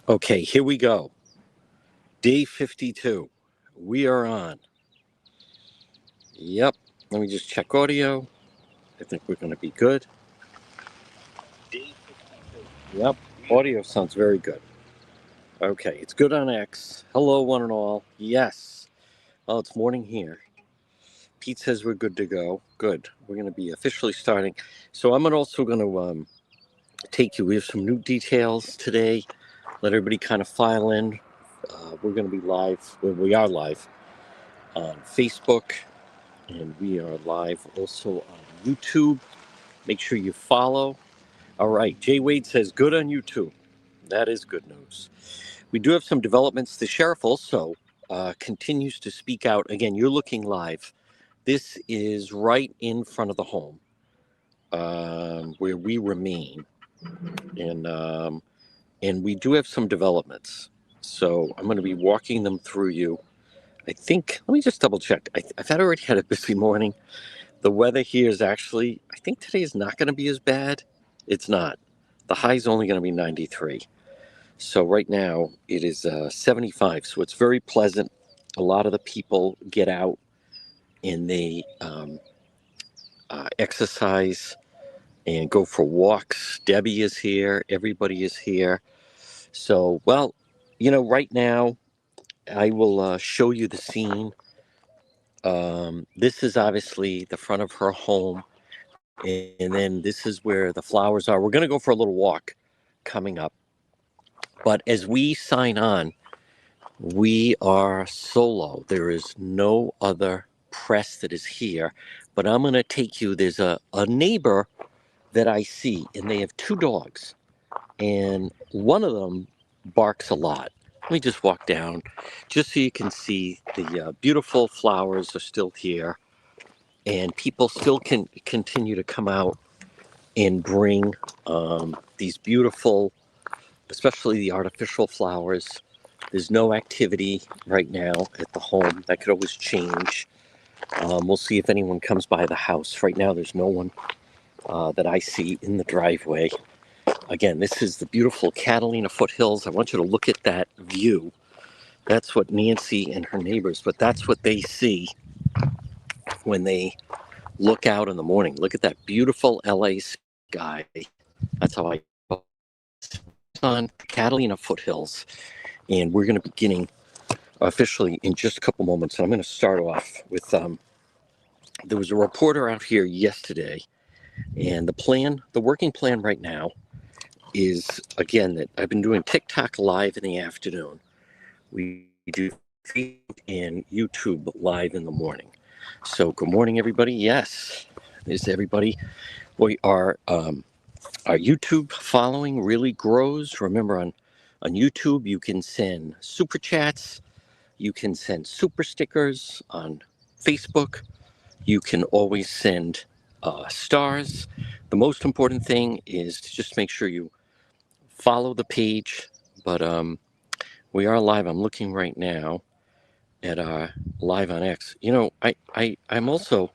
Okay, here we go. Day 52. We are on. Yep. Let me just check audio. I think we're going to be good. Day 52. Yep. Audio sounds very good. Okay, it's good on X. Hello, one and all. Yes. Oh, it's morning here. Pete says we're good to go. Good. We're going to be officially starting. So I'm also going to take you. We have some new details today. Let everybody kind of file in. We're going to be live. We are live on Facebook, and we are live also on YouTube. Make sure you follow. All right. Jay Wade says good on YouTube. That is good news. We do have some developments. The sheriff also continues to speak out. Again, you're looking live. This is right in front of the home where we remain. And we do have some developments. So I'm going to be walking them through you. I think, let me just double check. I've already had a busy morning. The weather here is actually, I think today is not going to be as bad. It's not. The high is only going to be 93. So right now it is 75. So it's very pleasant. A lot of the people get out and they exercise and go for walks. Debbie is here. Everybody is here. So, well, right now I will show you the scene. This is obviously the front of her home. And then this is where the flowers are. We're going to go for a little walk coming up. But as we sign on, we are solo. There is no other press that is here. But I'm going to take you. There's a neighbor that I see, and they have two dogs. And one of them barks a lot. Let me just walk down just so you can see the beautiful flowers are still here. And people still can continue to come out and bring these beautiful, especially the artificial flowers. There's no activity right now at the home. That could always change. We'll see if anyone comes by the house. Right now, there's no one that I see in the driveway. Again, this is the beautiful Catalina foothills. I want you to look at that view. That's what Nancy and her neighbors, but that's what they see when they look out in the morning. Look at that beautiful LA sky. That's how I on Catalina foothills. And we're going to be beginning officially in just a couple moments. And I'm going to start off with there was a reporter out here yesterday, and the working plan right now is, again, that I've been doing TikTok live in the afternoon. We do Facebook and YouTube live in the morning. So good morning, everybody. Yes, there's everybody. We are our YouTube following really grows. Remember, on YouTube, you can send super chats. You can send super stickers. On Facebook, you can always send stars. The most important thing is to just make sure you follow the page. But we are live. I'm looking right now at our live on X. I'm also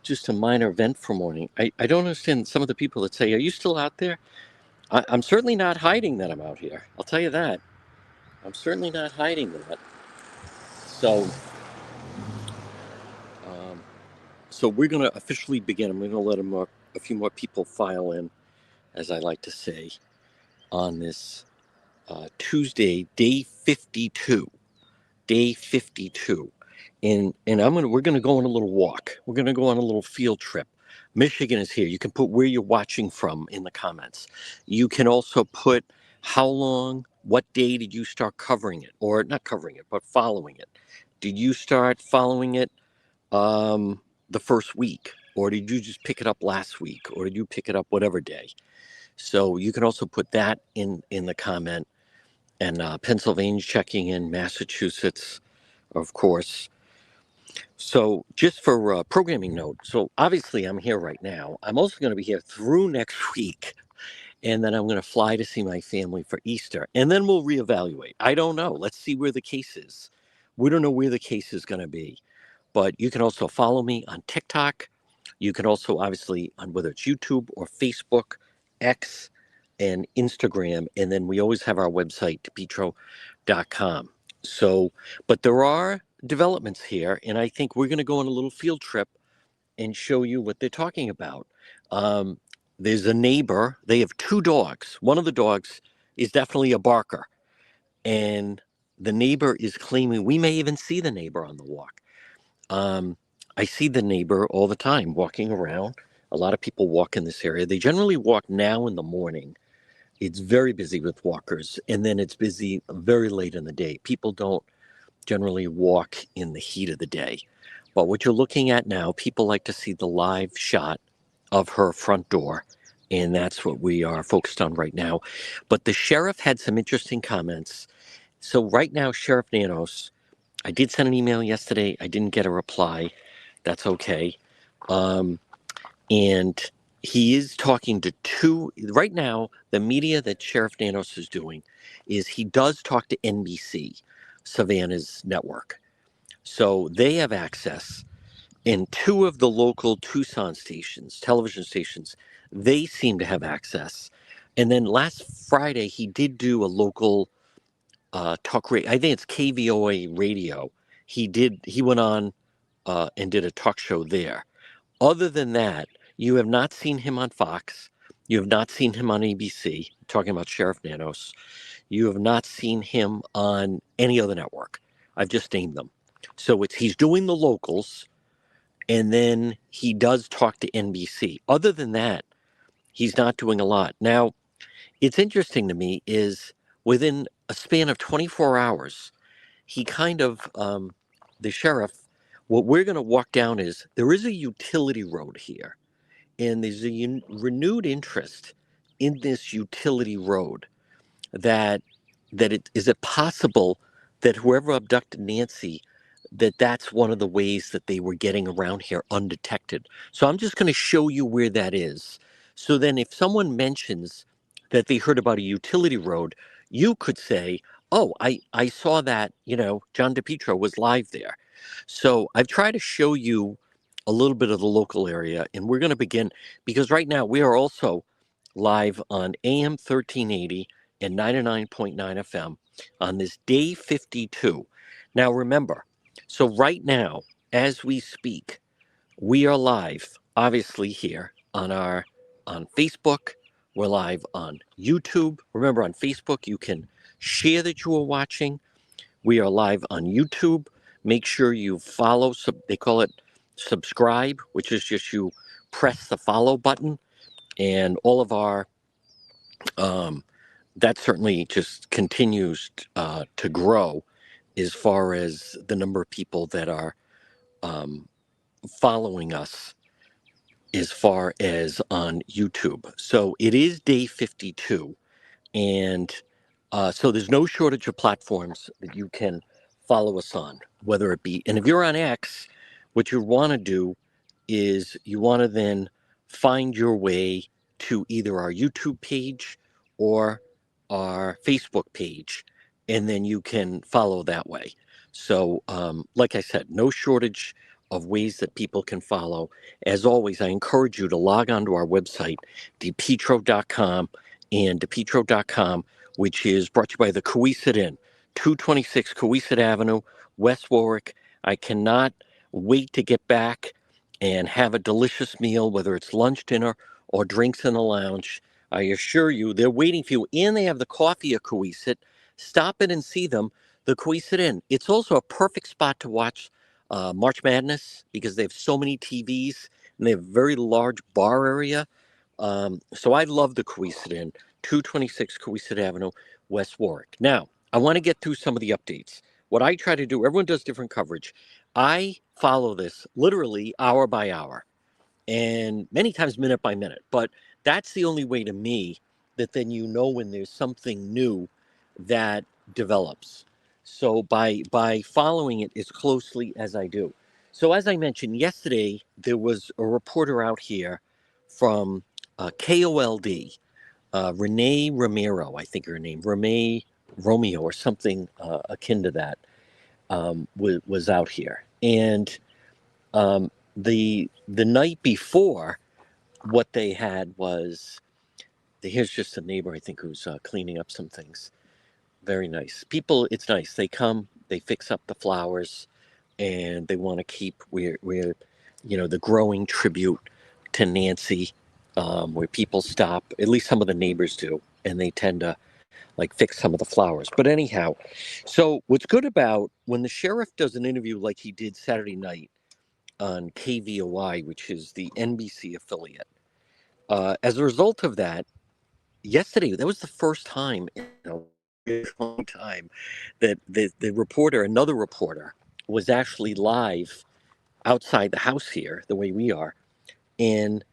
just a minor vent for morning. I don't understand some of the people that say, "Are you still out there?" I'm certainly not hiding that I'm out here. I'll tell you that. I'm certainly not hiding that. So, um, so we're going to officially begin. I'm going to let a few more people file in, as I like to say, on this Tuesday, day 52. Day 52. And we're going to go on a little walk. We're going to go on a little field trip. Michigan is here. You can put where you're watching from in the comments. You can also put how long, what day did you start covering it, or not covering it, but following it. Did you start following it the first week, or did you just pick it up last week, or did you pick it up whatever day? So you can also put that in the comment. And Pennsylvania checking in, Massachusetts, of course. So just for programming note, so obviously I'm here right now. I'm also going to be here through next week. And then I'm going to fly to see my family for Easter. And then we'll reevaluate. I don't know. Let's see where the case is. We don't know where the case is going to be. But you can also follow me on TikTok. You can also, obviously, on whether it's YouTube or Facebook, X, and Instagram. And then we always have our website, depetro.com. So, but there are developments here, and I think we're going to go on a little field trip and show you what they're talking about. Um, there's a neighbor, they have two dogs. One of the dogs is definitely a barker, and the neighbor is claiming we may even see the neighbor on the walk. Um, I see the neighbor all the time walking around. A lot of people walk in this area. They generally walk now in the morning. It's very busy with walkers, and then it's busy very late in the day. People don't generally walk in the heat of the day. But what you're looking at now, people like to see the live shot of her front door, and that's what we are focused on right now. But the sheriff had some interesting comments. So right now, Sheriff Nanos, I did send an email yesterday. I didn't get a reply. That's okay. Um, and he is talking to two, right now, the media that Sheriff Nanos is doing is he does talk to NBC, Savannah's network. So they have access, and two of the local Tucson stations, television stations, they seem to have access. And then last Friday, he did do a local talk radio. I think it's KVOA radio. He went on and did a talk show there. Other than that, you have not seen him on Fox. You have not seen him on ABC, talking about Sheriff Nanos. You have not seen him on any other network. I've just named them. So he's doing the locals, and then he does talk to NBC. Other than that, he's not doing a lot. Now, it's interesting to me is within a span of 24 hours, he kind of, the sheriff, what we're going to walk down is there is a utility road here, and there's a renewed interest in this utility road that is it possible that whoever abducted Nancy, that's one of the ways that they were getting around here undetected. So I'm just going to show you where that is. So then if someone mentions that they heard about a utility road, you could say, oh, I saw that, John DePietro was live there. So I've tried to show you a little bit of the local area, and we're going to begin because right now we are also live on AM 1380 and 99.9 FM on this day 52. Now remember, so right now, as we speak, we are live, obviously here on Facebook. We're live on YouTube. Remember, on Facebook, you can share that you are watching. We are live on YouTube. Make sure you follow. They call it subscribe, which is just you press the follow button, and all of our that certainly just continues to grow as far as the number of people that are following us as far as on YouTube. So it is day 52. And so there's no shortage of platforms that you can follow us on, whether it be, and if you're on X, what you want to do is you want to then find your way to either our YouTube page or our Facebook page, and then you can follow that way. So, like I said, no shortage of ways that people can follow. As always, I encourage you to log on to our website, depetro.com, and depetro.com, which is brought to you by the Coesit Inn, 226 Coesit Avenue, West Warwick. I cannot wait to get back and have a delicious meal, whether it's lunch, dinner, or drinks in the lounge. I assure you, they're waiting for you, and they have the coffee at Coesit. Stop in and see them, the Coesit Inn. It's also a perfect spot to watch March Madness because they have so many TVs, and they have a very large bar area. So I love the Coesit Inn, 226 Coesit Avenue, West Warwick. Now, I want to get through some of the updates. What I try to do, everyone does different coverage. I follow this literally hour by hour and many times minute by minute. But that's the only way to me that then you know when there's something new that develops. So by following it as closely as I do. So as I mentioned yesterday, there was a reporter out here from KOLD, Renee Romero, I think her name, Renee Romeo or something akin to that, was out here. And the night before, what they had was, here's just a neighbor, I think, who's cleaning up some things. Very nice people. It's nice. They come, they fix up the flowers, and they want to keep where the growing tribute to Nancy, where people stop. At least some of the neighbors do, and they tend to like fix some of the flowers. But anyhow, so what's good about when the sheriff does an interview like he did Saturday night on KVOI, which is the NBC affiliate, as a result of that, yesterday that was the first time in a really long time that the reporter, another reporter, was actually live outside the house here, the way we are, and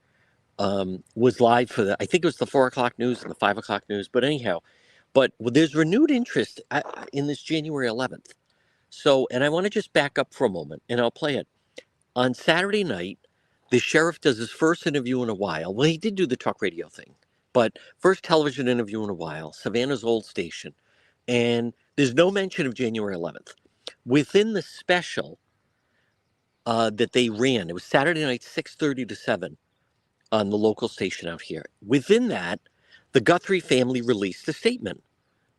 was live for the, I think it was the 4 o'clock news and the 5 o'clock news. But anyhow, but there's renewed interest in this January 11th. So, and I want to just back up for a moment, and I'll play it. On Saturday night, the sheriff does his first interview in a while. Well, he did do the talk radio thing, but first television interview in a while, Savannah's old station. And there's no mention of January 11th. Within the special that they ran, it was Saturday night, 6:30 to 7 on the local station out here. Within that, the Guthrie family released a statement.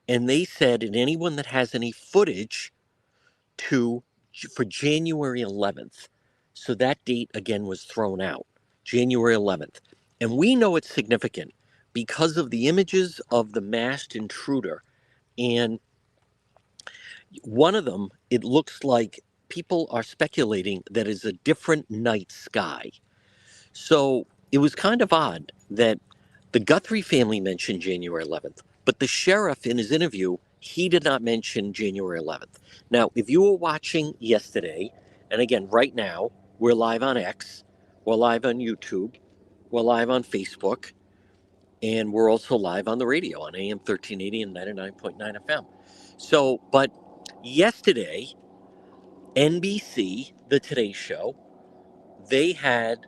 And they said, and anyone that has any footage to for January 11th. So that date again was thrown out, January 11th. And we know it's significant because of the images of the masked intruder. And one of them, it looks like people are speculating that is a different night sky. So it was kind of odd that the Guthrie family mentioned January 11th, but the sheriff in his interview, he did not mention January 11th. Now, if you were watching yesterday, and again, right now, we're live on X, we're live on YouTube, we're live on Facebook, and we're also live on the radio on AM 1380 and 99.9 FM. So, but yesterday, NBC, The Today Show, they had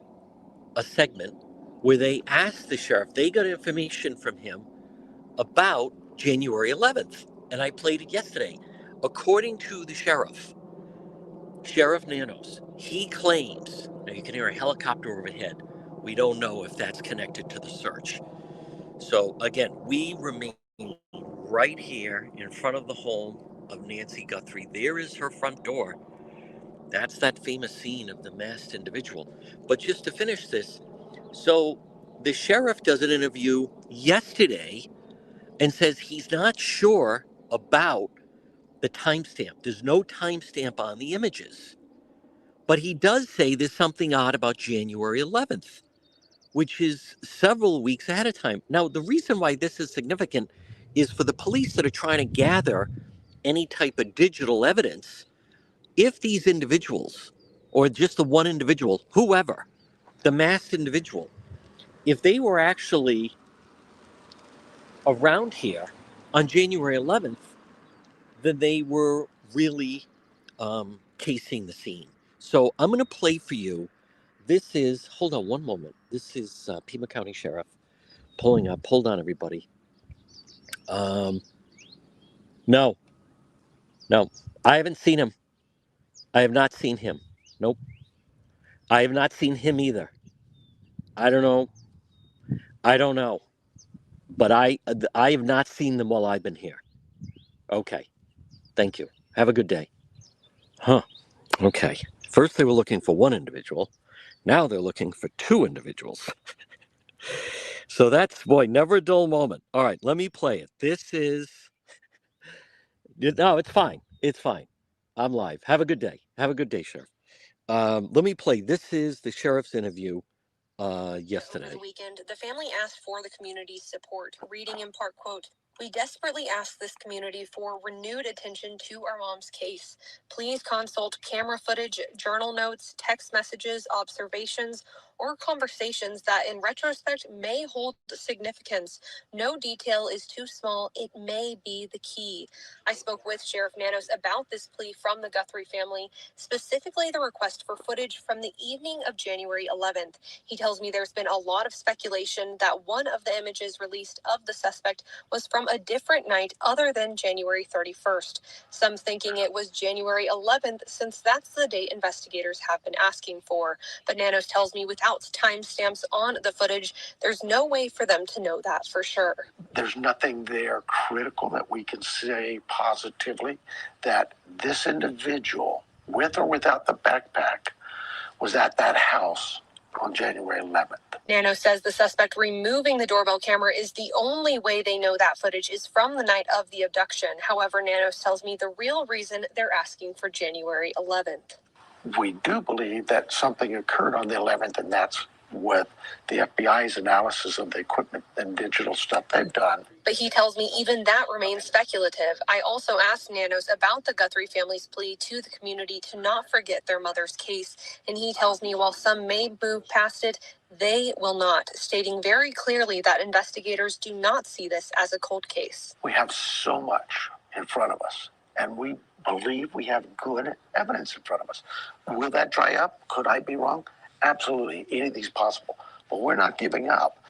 a segment where they asked the sheriff, they got information from him about January 11th. And I played it yesterday. According to the sheriff, Sheriff Nanos, he claims, now you can hear a helicopter overhead. We don't know if that's connected to the search. So again, we remain right here in front of the home of Nancy Guthrie. There is her front door. That's that famous scene of the masked individual. But just to finish this, so the sheriff does an interview yesterday and says he's not sure about the timestamp. There's no timestamp on the images. But he does say there's something odd about January 11th, which is several weeks ahead of time. Now, the reason why this is significant is for the police that are trying to gather any type of digital evidence. If these individuals, or just the one individual, whoever, the masked individual, if they were actually around here on January 11th, then they were really casing the scene. So I'm going to play for you. This is, hold on one moment. This is Pima County Sheriff pulling up. Hold on, everybody. Um, no, no, I haven't seen him. I have not seen him. Nope. I have not seen him either. I don't know. I don't know. But I have not seen them while I've been here. Okay. Thank you. Have a good day. Huh. Okay. First they were looking for one individual. Now they're looking for two individuals. So that's, boy, never a dull moment. All right, let me play it. This is, no, it's fine. It's fine. I'm live. Have a good day. Have a good day, Sheriff. Let me play. This is the sheriff's interview yesterday. Over the weekend, the family asked for the community's support, reading in part, quote, "We desperately ask this community for renewed attention to our mom's case. Please consult camera footage, journal notes, text messages, observations, or conversations that in retrospect may hold significance. No detail is too small. It may be the key. I spoke with Sheriff Nanos about this plea from the Guthrie family, specifically the request for footage from the evening of January 11th. He tells me there's been a lot of speculation that one of the images released of the suspect was from a different night other than January 31st. Some thinking it was January 11th, since that's the date investigators have been asking for. But Nanos tells me without timestamps on the footage, there's no way for them to know that for sure. There's nothing there critical that we can say positively that this individual, with or without the backpack, was at that house on January 11th. Nano says the suspect removing the doorbell camera is the only way they know that footage is from the night of the abduction. However, Nanos tells me the real reason they're asking for January 11th. We do believe that something occurred on the 11th, and that's with the FBI's analysis of the equipment and digital stuff they've done. But he tells me even that remains speculative. I also asked Nanos about the Guthrie family's plea to the community to not forget their mother's case, and he tells me while some may move past it, they will not, stating very clearly that investigators do not see this as a cold case. We have so much in front of us, and we believe we have good evidence in front of us. Will that dry up? Could I be wrong? Absolutely. Anything's possible. But we're not giving up.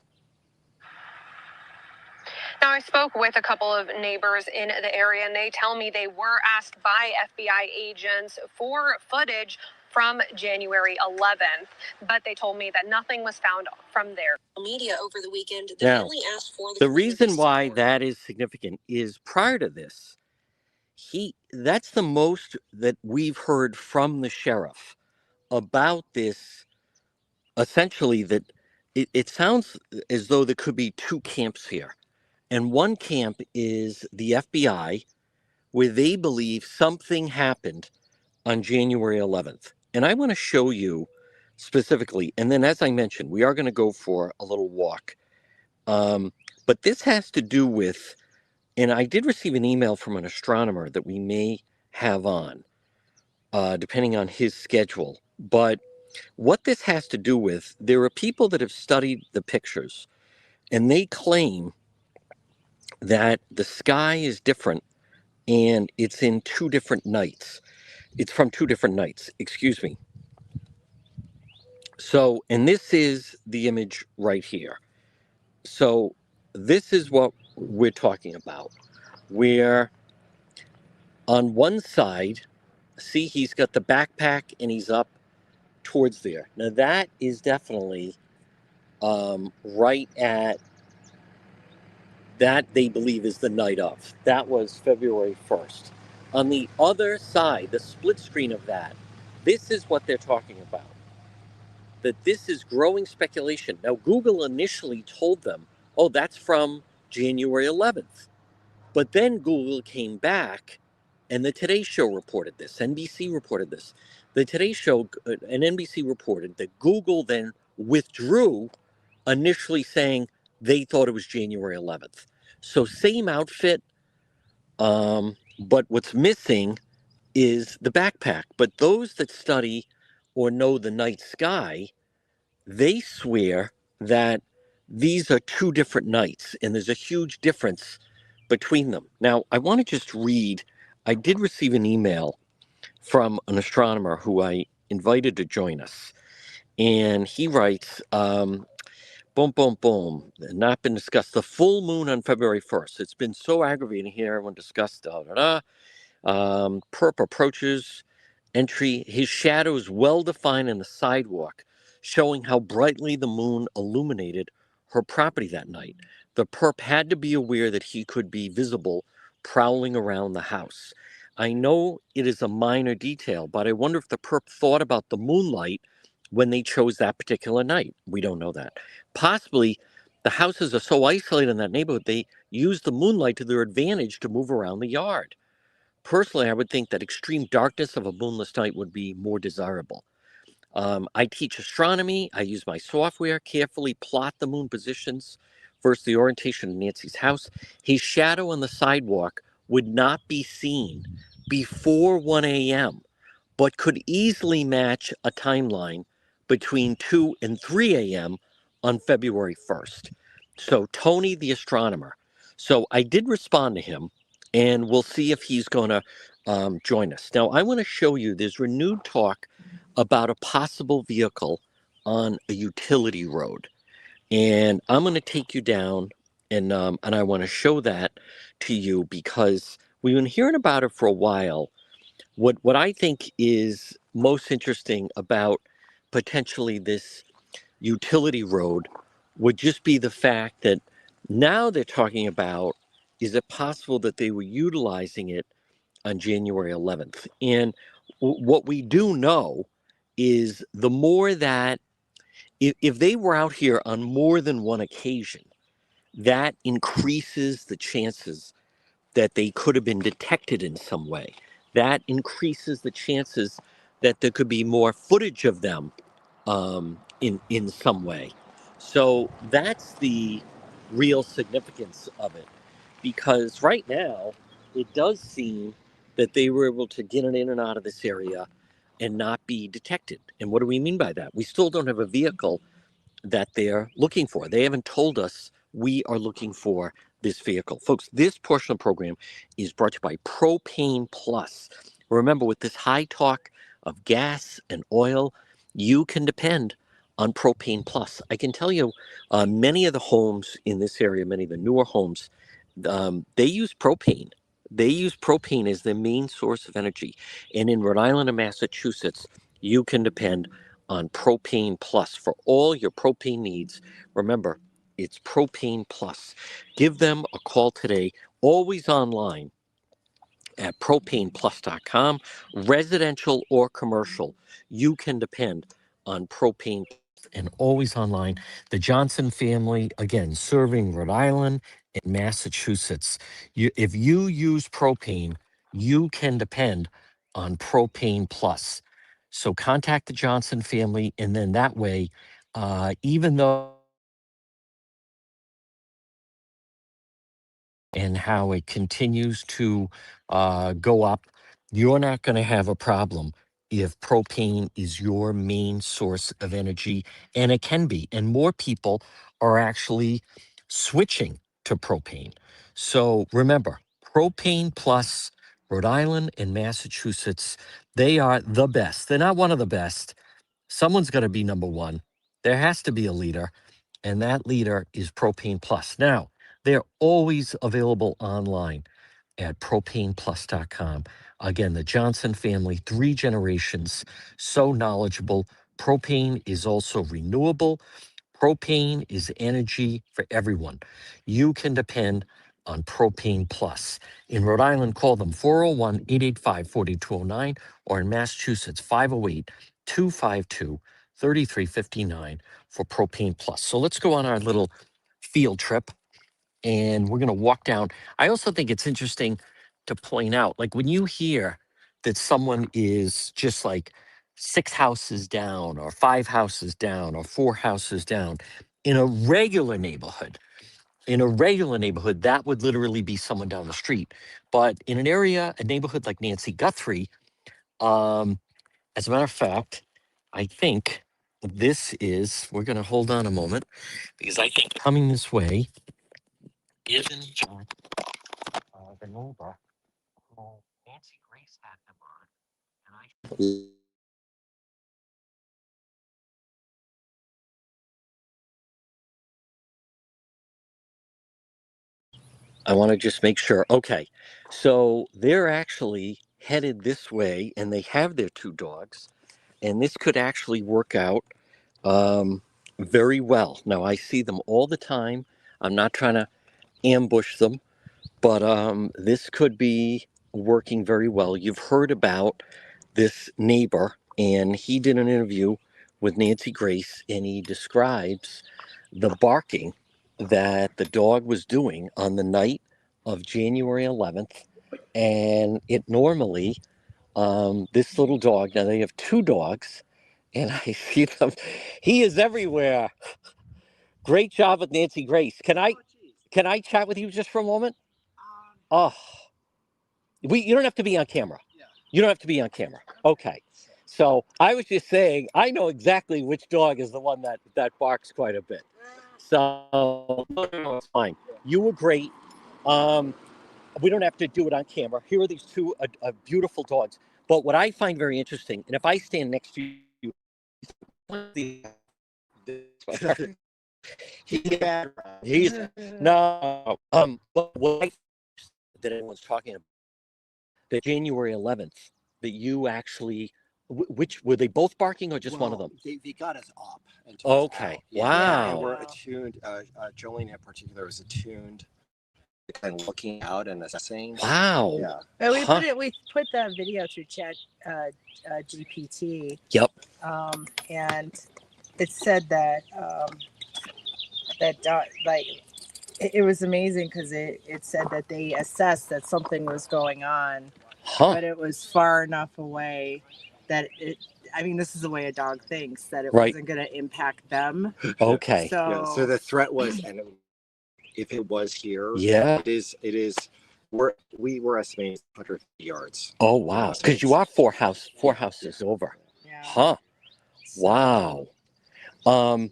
Now, I spoke with a couple of neighbors in the area, and they tell me they were asked by FBI agents for footage from January 11th, but they told me that nothing was found from their media over the weekend. They only asked for the reason why that is significant is prior to this, that's the most that we've heard from the sheriff about this. Essentially, that it sounds as though there could be two camps here. And one camp is the FBI, where they believe something happened on January 11th. And I want to show you specifically. And then, as I mentioned, we are going to go for a little walk. But this has to do with, and I did receive an email from an astronomer that we may have on, depending on his schedule. But what this has to do with, there are people that have studied the pictures, and they claim that the sky is different, and it's in two different nights. It's from two different nights, excuse me. So, and this is the image right here. So this is what we're talking about, where on one side, see, he's got the backpack and he's up towards there. Now that is definitely right at that they believe is the night of. That was February 1st. On the other side, the split screen of that, this is what they're talking about. That this is growing speculation. Now, Google initially told them, oh, that's from January 11th. But then Google came back, and the Today Show reported this. NBC reported this. The Today Show and NBC reported that Google then withdrew, initially saying they thought it was January 11th. So same outfit, but what's missing is the backpack. But those that study or know the night sky, they swear that these are two different nights, and there's a huge difference between them. Now, I want to just read, I did receive an email from an astronomer who I invited to join us, and he writes, boom, boom, boom, not been discussed. The full moon on February 1st. It's been so aggravating here. Everyone discussed, Perp approaches entry. His shadow is well defined in the sidewalk, showing how brightly the moon illuminated her property that night. The perp had to be aware that he could be visible prowling around the house. I know it is a minor detail, but I wonder if the perp thought about the moonlight when they chose that particular night. We don't know that. Possibly the houses are so isolated in that neighborhood, they use the moonlight to their advantage to move around the yard. Personally, I would think that extreme darkness of a moonless night would be more desirable. I teach astronomy. I use my software, carefully plot the moon positions versus the orientation of Nancy's house. His shadow on the sidewalk would not be seen before 1 a.m., but could easily match a timeline between 2 and 3 a.m. on February 1st. So, Tony the astronomer. So, I did respond to him, and we'll see if he's going to join us. Now, I want to show you there's renewed talk about a possible vehicle on a utility road. And I'm going to take you down, and I want to show that to you because we've been hearing about it for a while. What I think is most interesting about potentially this utility road would just be the fact that now they're talking about, is it possible that they were utilizing it on January 11th? And what we do know is the more that if they were out here on more than one occasion, that increases the chances that they could have been detected in some way. That increases the chances that there could be more footage of them in some way. So that's the real significance of it, because right now it does seem that they were able to get in and out of this area and not be detected. And what do we mean by that? We still don't have a vehicle that they're looking for. They haven't told us we are looking for this vehicle. Folks, this portion of the program is brought to you by Propane Plus. Remember, with this high talk of gas and oil, you can depend on Propane Plus. I can tell you, many of the homes in this area, many of the newer homes, they use propane. They use propane as their main source of energy. And in Rhode Island and Massachusetts, you can depend on Propane Plus for all your propane needs. Remember, it's Propane Plus. Give them a call today, always online at propaneplus.com, residential or commercial. You can depend on Propane Plus and always online. The Johnson family, again, serving Rhode Island and Massachusetts. If you use propane, you can depend on Propane Plus. So contact the Johnson family, and then that way, even though and how it continues to go up, you're not going to have a problem if propane is your main source of energy, and it can be. And more people are actually switching to propane. So remember, Propane Plus, Rhode Island and Massachusetts, they are the best. They're not one of the best. Someone's going to be number one. There has to be a leader, and that leader is Propane Plus. Now, they're always available online at propaneplus.com. Again, the Johnson family, 3 generations, so knowledgeable. Propane is also renewable. Propane is energy for everyone. You can depend on Propane Plus. In Rhode Island, call them 401 885 4209, or in Massachusetts, 508 252 3359 for Propane Plus. So let's go on our little field trip, and we're going to walk down. I also think it's interesting to point out, like when you hear that someone is just like 6 houses down or 5 houses down or 4 houses down in a regular neighborhood, that would literally be someone down the street. But in a neighborhood like Nancy Guthrie, as a matter of fact, I think we're going to hold on a moment, because I think coming this way is in fact the neighbor who Nancy Grace had them on. I want to just make sure. Okay. So they're actually headed this way, and they have their 2 dogs, and this could actually work out um, very well. Now, I see them all the time. I'm not trying to ambush them, but this could be working very well. You've heard about this neighbor, and he did an interview with Nancy Grace, and he describes the barking that the dog was doing on the night of January 11th. And it normally, this little dog, now they have 2 dogs, and I see them, he is everywhere. Great job with Nancy Grace. Can I chat with you just for a moment? Oh, you don't have to be on camera. You don't have to be on camera. Okay. So I was just saying, I know exactly which dog is the one that barks quite a bit. So no, it's fine. You were great. Um, we don't have to do it on camera. Here are these two beautiful dogs. But what I find very interesting, and if I stand next to you, he's no. But what I that everyone's talking about the January 11th that you actually. Which were they both barking or just one of them? They got us up. Okay. Out. Yeah. Wow. And we're attuned. Jolene in particular was attuned, kind of looking out and assessing. Wow. Yeah. But we put the video through Chat GPT. Yep. And it said that it was amazing because it said that they assessed that something was going on, but it was far enough away that this is the way a dog thinks, that it wasn't going to impact them. Okay. So the threat was, and if it was here, yeah, it is. We were estimating 100 yards. Oh wow! Because you are four houses over. Yeah. Huh. Wow. And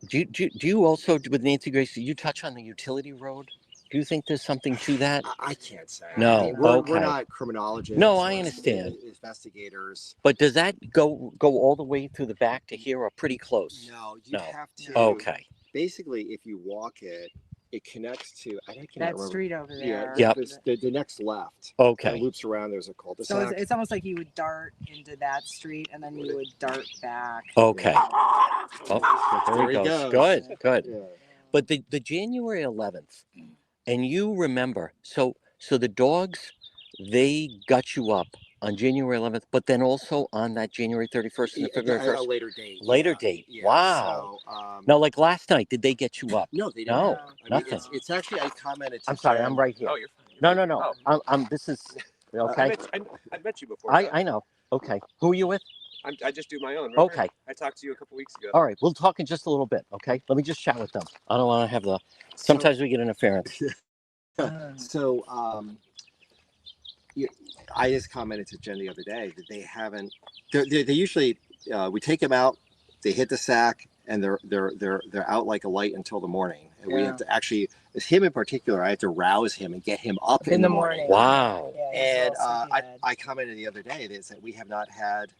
do you also, with Nancy Grace, do you touch on the utility road? Do you think there's something to that? I can't say. No. We're not criminologists. No, I understand. Investigators. But does that go all the way through the back to here, or pretty close? No, you have to. Okay. Basically, if you walk it, it connects to that street over there. Yep. The next left. Okay. It loops around. There's a cul-de-sac. So it's almost like you would dart into that street and then you would dart back. Okay. Oh, there he goes. Good. Yeah. But the January 11th, and you remember, so the dogs, they got you up on January 11th, but then also on that January 31st and the February 1st. A later date. Later date. Yeah. Wow. So, now, like last night, did they get you up? No, they didn't. No, I mean, nothing. It's actually, I commented. I'm sorry, I'm right here. Oh, you're fine. No. Oh. I'm. This is okay. I've met you before. I know. Okay. Who are you with? I just do my own. Remember? Okay. I talked to you a couple weeks ago. All right. We'll talk in just a little bit. Okay. Let me just chat with them. I don't want to have the. Sometimes we get interference. So, I just commented to Jen the other day that they haven't. They usually we take them out, they hit the sack, and they're out like a light until the morning. And we have to actually, as him in particular, I have to rouse him and get him up in the morning. Wow. And I commented the other day that we have not had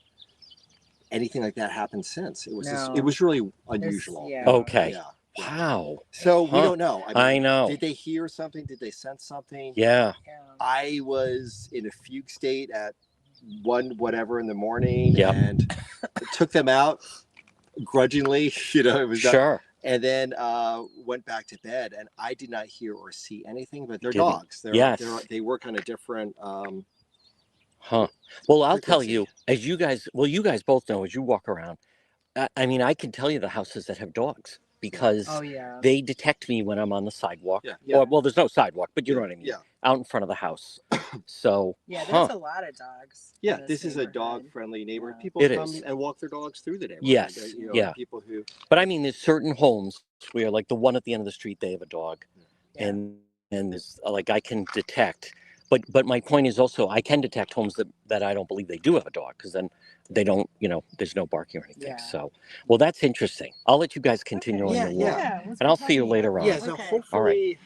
anything like that happen since. It was really unusual. Okay. Yeah. Wow. So we don't know. I know. Did they hear something? Did they sense something? Yeah. I was in a fugue state at 1 whatever in the morning, Yep. and took them out grudgingly. It was Sure. and then went back to bed, and I did not hear or see anything. But they're Didn't. dogs. They work on a different. Huh. Well, I'll tell you, as you guys both know, as you walk around, I mean, I can tell you the houses that have dogs because they detect me when I'm on the sidewalk. Yeah. Or, well, there's no sidewalk, but you know what I mean. Yeah. Out in front of the house. So. Yeah, there's a lot of dogs. Yeah, this is a dog-friendly neighborhood. Yeah. People It come is. and walk their dogs through the neighborhood. Yes. Yeah. People who. But I mean, there's certain homes where, like the one at the end of the street, they have a dog, Yeah. and there's like I can detect. But my point is also I can detect homes that I don't believe they do have a dog because then they don't, there's no barking or anything. Yeah. So, well, that's interesting. I'll let you guys continue on your walk, Yeah. and I'll see you later on. Yeah. So Okay. hopefully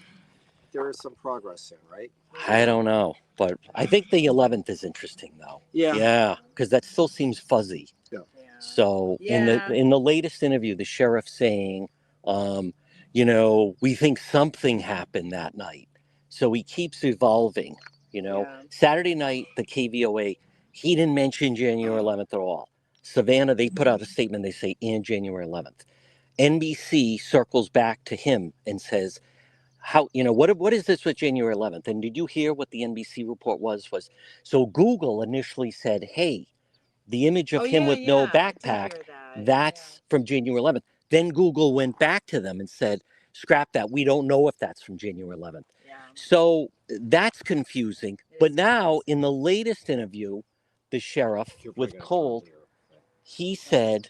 there is some progress soon, right? I don't know, but I think the 11th is interesting though. Yeah. Yeah, because that still seems fuzzy. Yeah. So Yeah. in the latest interview, the sheriff saying, we think something happened that night. So he keeps evolving. Yeah. Saturday night, the KVOA, he didn't mention January 11th at all. Savannah, they put out a statement. They say, and January 11th. NBC circles back to him and says, what is this with January 11th? And did you hear what the NBC report was? So Google initially said, hey, the image of him with no backpack, that's from January 11th. Then Google went back to them and said, scrap that. We don't know if that's from January 11th. Yeah. So that's confusing. But now in the latest interview, the sheriff with Cole, he said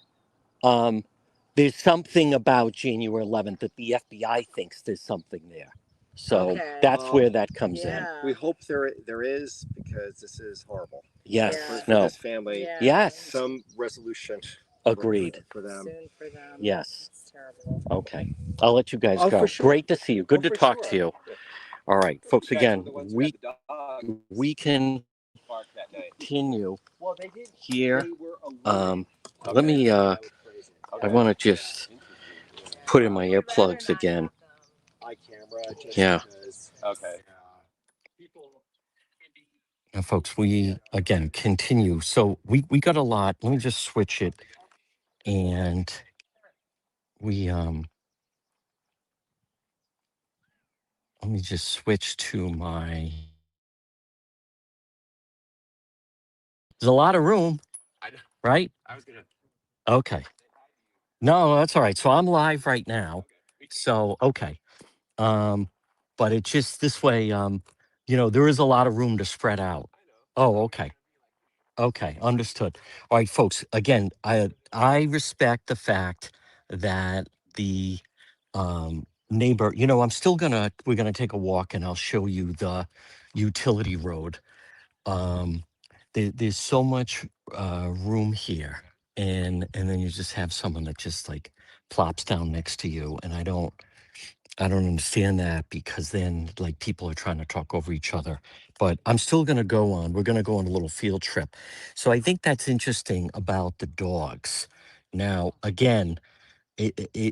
there's something about January 11th that the FBI thinks there's something there. So that's where that comes in. We hope there is, because this is horrible. Yes. Yeah. for No. this family. Yeah. Yes. Some resolution. Agreed. For them. Soon for them. Yes. It's terrible. Okay. I'll let you guys Oh, go. for sure. Great to see you. Good Oh, to for talk sure. to you. All right, folks. You guys were Again, the ones who had the dog we can bark that night. continue Well, they did. here. They were alerted. Let me. That was crazy. I want to just put in my earplugs again. Eye camera. Just Yeah. because, Okay. Now, folks, we again continue. So we got a lot. Let me just switch it, and we let me just switch to my. There's a lot of room, right? I was gonna. Okay. No, that's all right. So I'm live right now. So okay. Um, but it's just this way. There is a lot of room to spread out. Oh, okay. Okay, understood. All right, folks. Again, I respect the fact that the neighbor. We're gonna take a walk, and I'll show you the utility road. Um, there's so much room here, and then you just have someone that just like plops down next to you, and I don't understand that because then like people are trying to talk over each other. But I'm still going to go on. We're going to go on a little field trip. So I think that's interesting about the dogs. Now, again,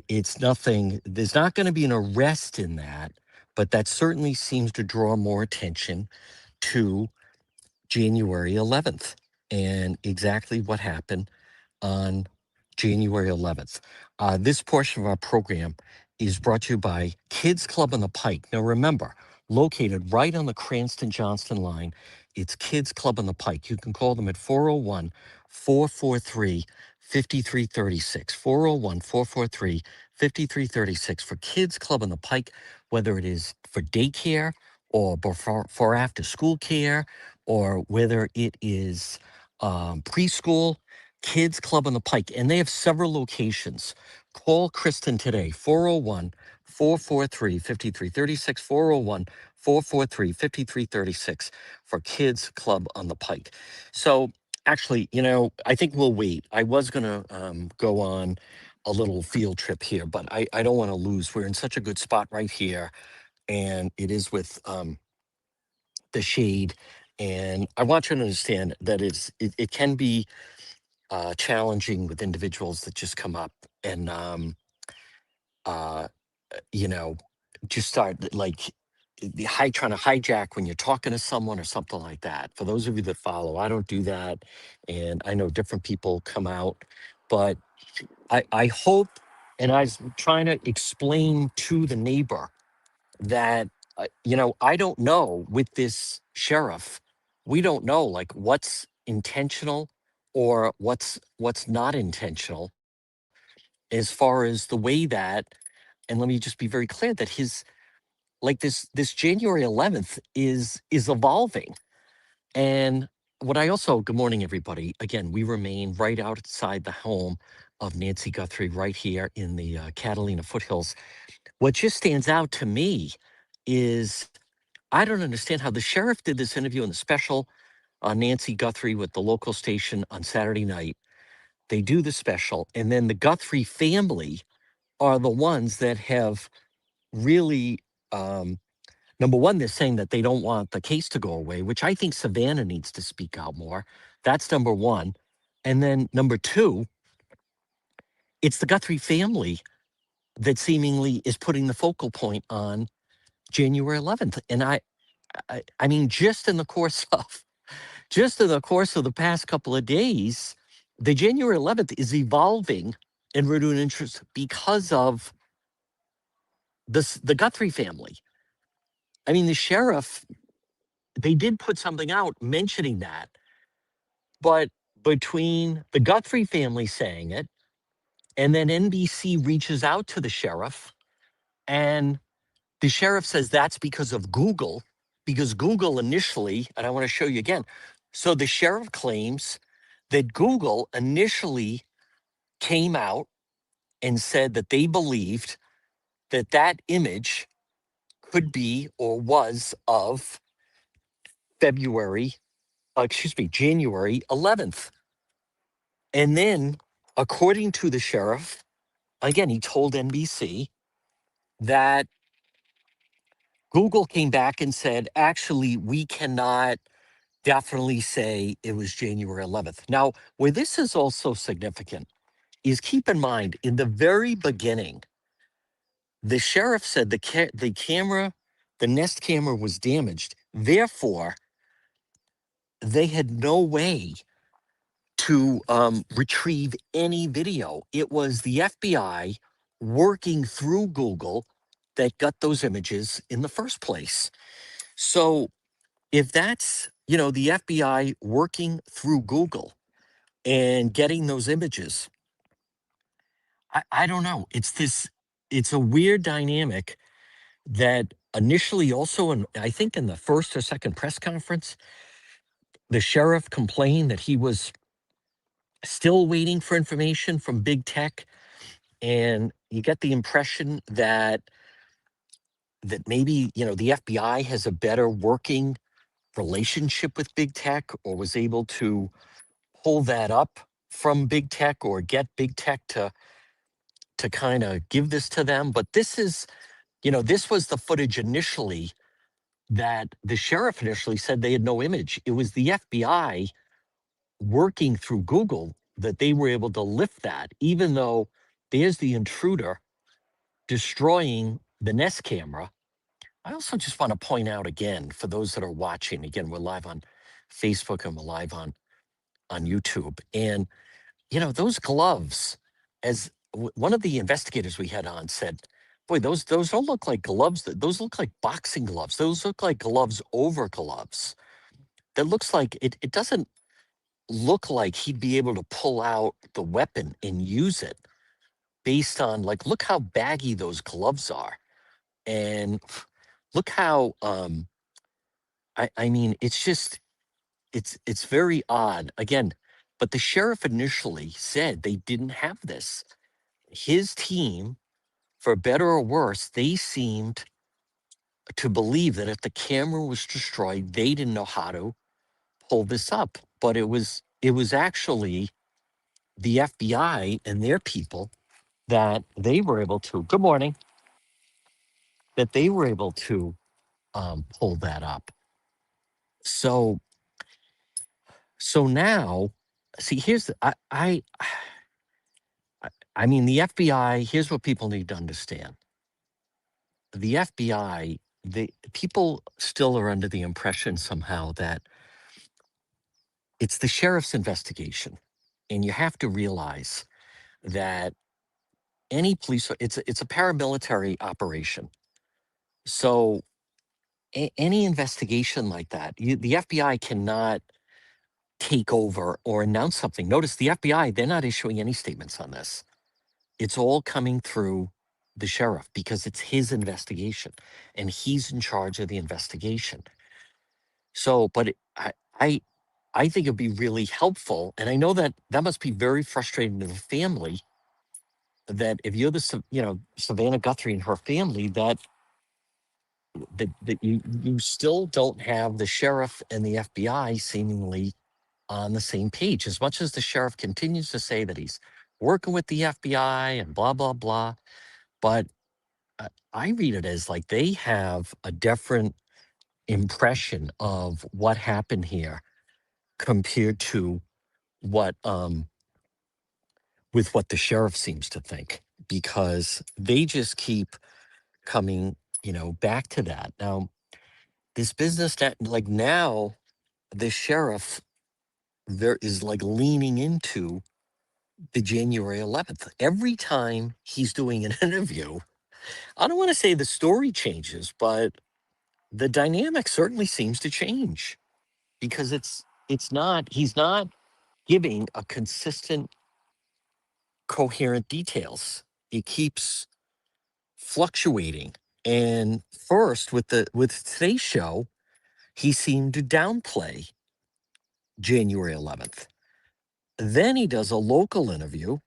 it's nothing, there's not going to be an arrest in that, but that certainly seems to draw more attention to January 11th and exactly what happened on January 11th. This portion of our program is brought to you by Kids Club on the Pike. Now, remember, located right on the Cranston Johnston line, it's Kids Club on the Pike. You can call them at 401 443 5336. 401 443 5336 for Kids Club on the Pike, whether it is for daycare or for after school care, or whether it is preschool. Kids Club on the Pike, and they have several locations. Call Kristen today, 401 443 5336, 401 443 5336 for Kids Club on the Pike. So, actually, I think we'll wait. I was going to go on a little field trip here, but I don't want to lose. We're in such a good spot right here, and it is with the shade. And I want you to understand that it can be challenging with individuals that just come up and uh, you know just start like trying to hijack when you're talking to someone or something like that. For those of you that follow, I don't do that, and I know different people come out, but I hope, and I was trying to explain to the neighbor that I don't know with this sheriff, we don't know like what's intentional or what's not intentional as far as the way that, and let me just be very clear that his like this January 11th is evolving. And what I also, good morning everybody, again, we remain right outside the home of Nancy Guthrie right here in the Catalina foothills. What just stands out to me is I don't understand how the sheriff did this interview in the special on Nancy Guthrie with the local station on Saturday night. They do the special, and then the Guthrie family are the ones that have really, number one, they're saying that they don't want the case to go away, which I think Savannah needs to speak out more. That's number one. And then number two, it's the Guthrie family that seemingly is putting the focal point on January 11th. And I mean, just in the course of the past couple of days, the January 11th is evolving in renewed interest because of the Guthrie family. I mean, the sheriff, they did put something out mentioning that, but between the Guthrie family saying it, and then NBC reaches out to the sheriff, and the sheriff says that's because Google initially, and I want to show you again. So the sheriff claims that Google initially came out and said that they believed that that image could be or was of February January 11th. And then, according to the sheriff, again, he told NBC that Google came back and said, actually, we cannot definitely say it was January 11th. Now, where this is also significant is keep in mind, in the very beginning, the sheriff said the camera, the Nest camera was damaged. Therefore, they had no way to retrieve any video. It was the FBI working through Google that got those images in the first place. So if that's, the FBI working through Google and getting those images, I don't know. It's a weird dynamic that initially also, I think in the first or second press conference, the sheriff complained that he was still waiting for information from big tech. And you get the impression that maybe, the FBI has a better working relationship with big tech, or was able to pull that up from big tech, or get big tech to kind of give this to them. But this is, this was the footage initially that the sheriff initially said they had no image. It was the FBI working through Google that they were able to lift that, even though there's the intruder destroying the Nest camera. I also just want to point out again, for those that are watching, again, we're live on Facebook and we're live on YouTube. And, those gloves, as one of the investigators we had on said, boy, those don't look like gloves. Those look like boxing gloves. Those look like gloves over gloves. That looks like it doesn't look like he'd be able to pull out the weapon and use it based on, like, look how baggy those gloves are. And look how I mean, it's just it's very odd again. But the sheriff initially said they didn't have this. His team, for better or worse, they seemed to believe that if the camera was destroyed, they didn't know how to pull this up. But it was actually the FBI and their people that they were able to, good morning, that they were able to pull that up. So now, see, here's I mean, the FBI, here's what people need to understand. The FBI, people still are under the impression somehow that it's the sheriff's investigation. And you have to realize that any police, it's a paramilitary operation. So any investigation like that, the FBI cannot take over or announce something. Notice the FBI, they're not issuing any statements on this. It's all coming through the sheriff because it's his investigation and he's in charge of the investigation. So, but I think it'd be really helpful. And I know that must be very frustrating to the family, that if you're Savannah Guthrie and her family, that you still don't have the sheriff and the FBI seemingly on the same page. As much as the sheriff continues to say that he's working with the FBI and blah blah blah, but I read it as like they have a different impression of what happened here compared to what with what the sheriff seems to think, because they just keep coming back to that. Now this business that, like, now the sheriff there is like leaning into the January 11th. Every time he's doing an interview, I don't want to say the story changes, but the dynamic certainly seems to change, because he's not giving a consistent, coherent details. It keeps fluctuating. And first, with today's show, he seemed to downplay January 11th. Then he does a local interview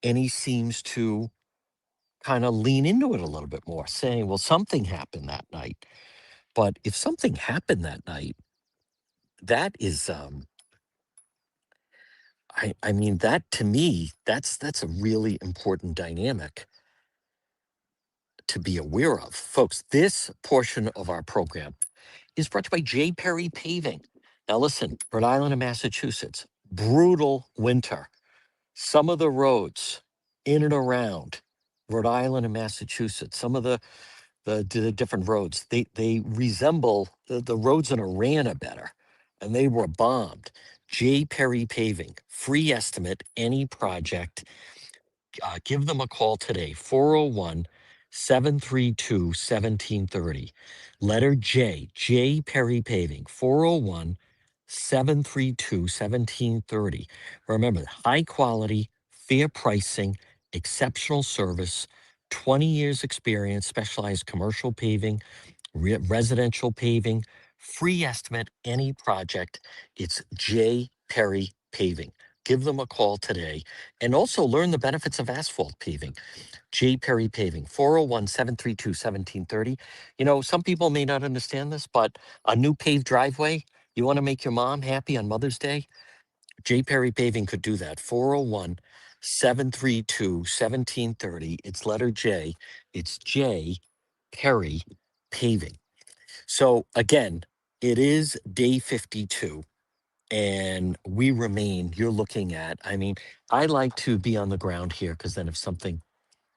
and he seems to kind of lean into it a little bit more, saying, well, something happened that night. But if something happened that night, that is I mean, that to me, that's a really important dynamic to be aware of. Folks, this portion of our program is brought to you by J. Perry Paving. Now listen, Rhode Island and Massachusetts, brutal winter. Some of the roads in and around Rhode Island and Massachusetts, some of the different roads, they resemble the roads in Iran are better, and they were bombed. J. Perry Paving, free estimate, any project. Give them a call today, 401 732 1730. Letter J, J. Perry Paving, 401 732 1730. Remember, high quality, fair pricing, exceptional service, 20 years experience, specialized commercial paving, residential paving, free estimate, any project. It's J. Perry Paving. Give them a call today and also learn the benefits of asphalt paving. J. Perry Paving, 401 732 1730. You know, some people may not understand this, but a new paved driveway, you want to make your mom happy on Mother's Day? J. Perry Paving could do that. 401 732 1730. It's letter J. It's J. Perry Paving. So again, it is day 52 and we remain, you're looking at, I mean, I like to be on the ground here because then if something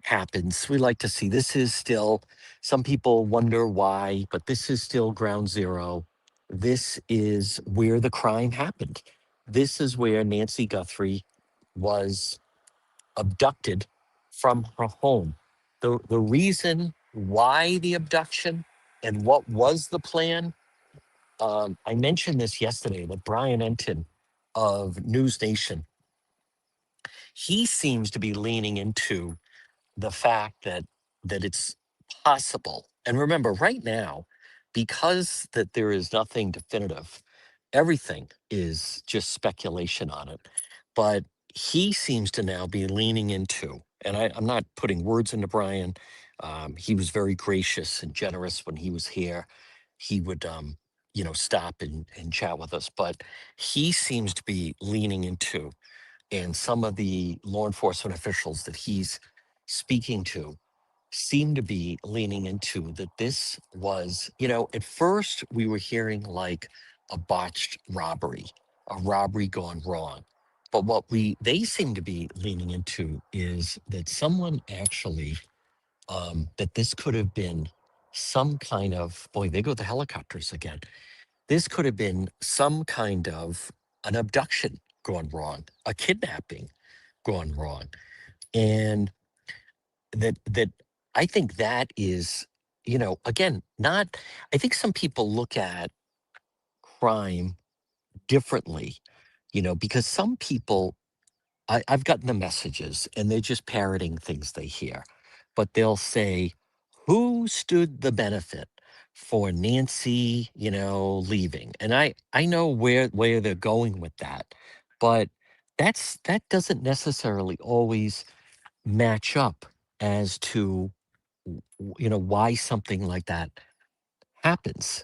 happens, we like to see this is still, some people wonder why, but this is still ground zero. This is where the crime happened. This is where Nancy Guthrie was abducted from her home. The reason why the abduction and what was the plan, I mentioned this yesterday that Brian Enton of News Nation, he seems to be leaning into the fact that it's possible. And remember, right now, because that there is nothing definitive, everything is just speculation on it. But he seems to now be leaning into, and I'm not putting words into Brian. He was very gracious and generous when he was here. He would, stop and chat with us. But he seems to be leaning into, and some of the law enforcement officials that he's speaking to seem to be leaning into that this was, at first we were hearing like a botched robbery, a robbery gone wrong. But what they seem to be leaning into is that someone actually, that this could have been some kind of, boy, they go the helicopters again. This could have been some kind of an abduction gone wrong, a kidnapping gone wrong. And that I think that is, again, not, I think some people look at crime differently, because some people, I've gotten the messages and they're just parroting things they hear, but they'll say, who stood the benefit for Nancy, leaving? And I know where they're going with that, but that doesn't necessarily always match up as to why something like that happens.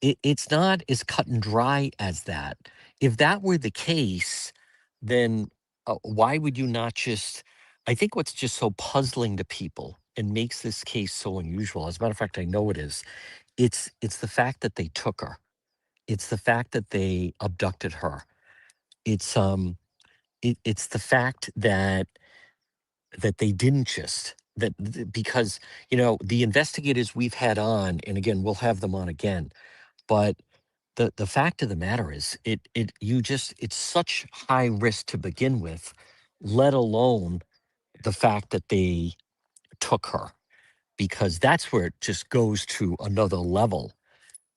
It's not as cut and dry as that. If that were the case, then why would you not just, I think what's just so puzzling to people and makes this case so unusual, as a matter of fact I know it is, it's the fact that they took her. It's the fact that they abducted her. It's the fact that they didn't just because the investigators we've had on, and again we'll have them on again, but the fact of the matter is it's such high risk to begin with, let alone the fact that they took her, because that's where it just goes to another level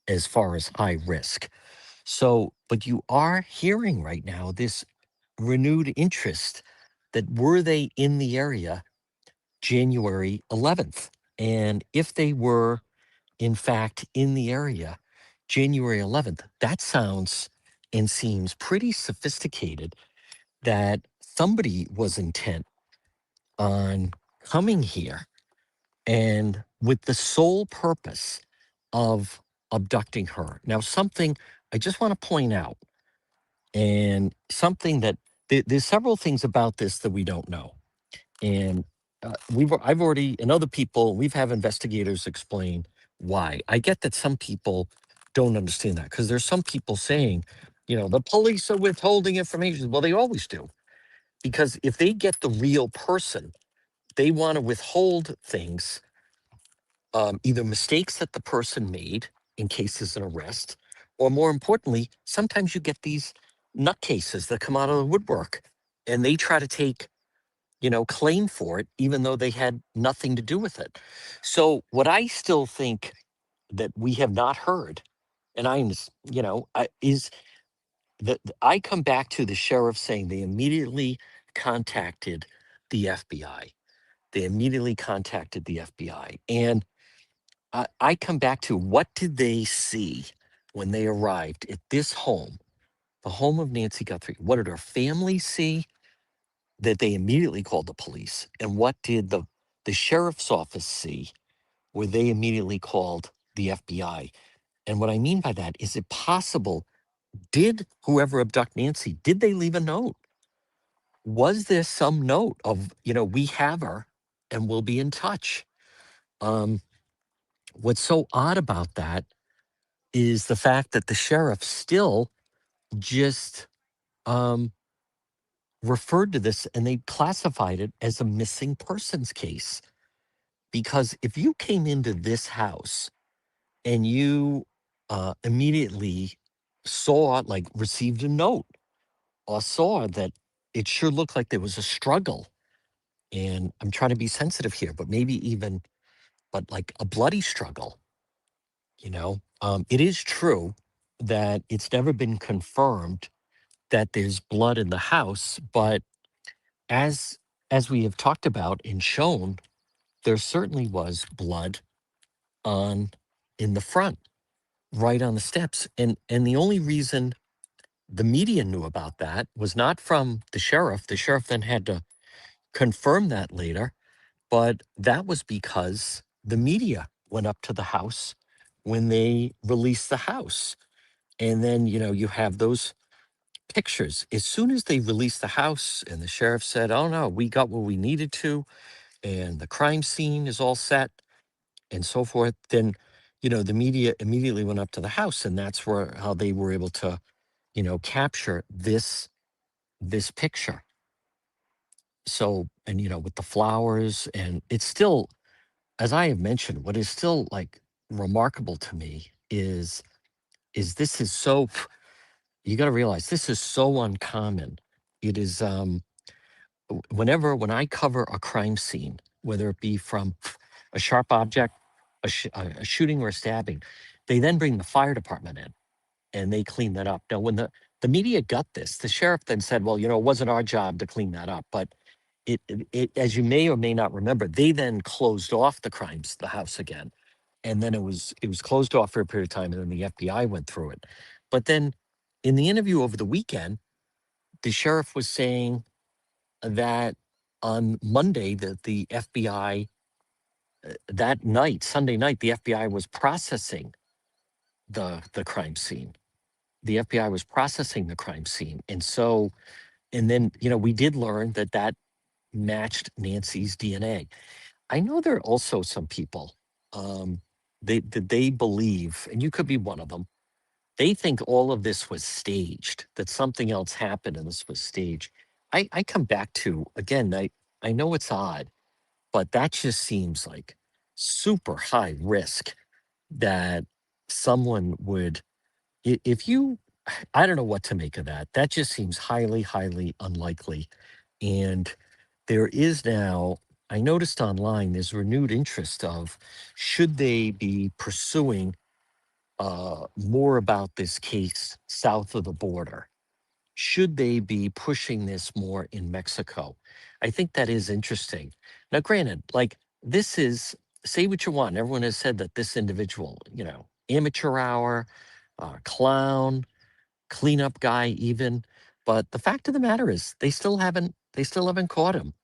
as far as high risk. So but you are hearing right now this renewed interest that were they in the area January 11th. And if they were, in fact, in the area January 11th, that sounds and seems pretty sophisticated that somebody was intent on coming here and with the sole purpose of abducting her. Now, something I just want to point out, and something that there's several things about this that we don't know. And I've already, and other people, we've had investigators explain why. I get that some people don't understand that because there's some people saying, the police are withholding information. Well, they always do. Because if they get the real person, they want to withhold things, either mistakes that the person made in case there's an arrest, or more importantly, sometimes you get these nutcases that come out of the woodwork and they try to take, claim for it, even though they had nothing to do with it. So what I still think that we have not heard, and is that I come back to the sheriff saying they immediately contacted the FBI. They immediately contacted the FBI. And I come back to what did they see when they arrived at this home, the home of Nancy Guthrie? What did her family see that they immediately called the police? And what did the sheriff's office see where they immediately called the FBI? And what I mean by that, is it possible, did whoever abduct Nancy, did they leave a note? Was there some note of, we have her and we'll be in touch? What's so odd about that is the fact that the sheriff still just referred to this and they classified it as a missing persons case. Because if you came into this house and you immediately saw, like, received a note or saw that it sure looked like there was a struggle, and I'm trying to be sensitive here, but maybe even, but like a bloody struggle, it is true that it's never been confirmed that there's blood in the house, but as we have talked about and shown, there certainly was blood on in the front, right on the steps. And the only reason the media knew about that was not from the sheriff. The sheriff then had to confirm that later, but that was because the media went up to the house when they released the house. And then, you have those pictures. As soon as they released the house and the sheriff said, oh no, we got what we needed to, and the crime scene is all set and so forth, then, the media immediately went up to the house, and that's where how they were able to, capture this picture. So, and with the flowers, and it's still, as I have mentioned, what is still like remarkable to me is this is so, you got to realize this is so uncommon. It is when I cover a crime scene, whether it be from a sharp object, a shooting or a stabbing, they then bring the fire department in and they clean that up. Now, when the media got this, the sheriff then said, well, it wasn't our job to clean that up. But it, as you may or may not remember, they then closed off the house again. And then it was closed off for a period of time, and then the FBI went through it. But then in the interview over the weekend, the sheriff was saying that on Monday that the FBI, that night, Sunday night, the FBI was processing the crime scene. The FBI was processing the crime scene. And so, and then, we did learn that matched Nancy's DNA. I know there are also some people, they believe, and you could be one of them, they think all of this was staged, that something else happened and this was staged. I come back to, again, I know it's odd, but that just seems like super high risk that someone would, if you, I don't know what to make of that. That just seems highly, highly unlikely. And there is now, I noticed online, there's renewed interest of should they be pursuing more about this case south of the border? Should they be pushing this more in Mexico? I think that is interesting. Now, granted, like this is, say what you want. Everyone has said that this individual, amateur hour, clown, cleanup guy, even. But the fact of the matter is, they still haven't caught him.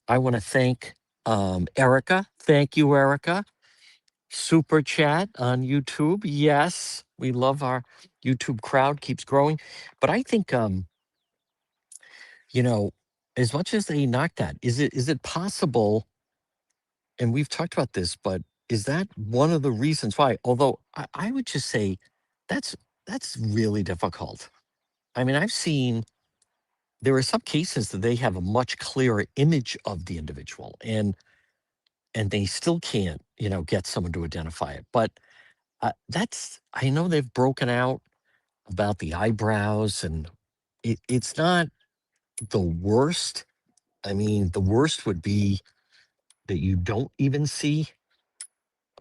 I want to thank Erica. Thank you, Erica, super chat on YouTube. Yes, we love our YouTube crowd, keeps growing. But I think, you know, as much as they knock that, is it possible? And we've talked about this, but is that one of the reasons why? Although I would just say that's really difficult. I mean, I've seen there are some cases that they have a much clearer image of the individual, and they still can't, get someone to identify it. But I know they've broken out about the eyebrows, and it's not the worst. I mean, the worst would be that you don't even see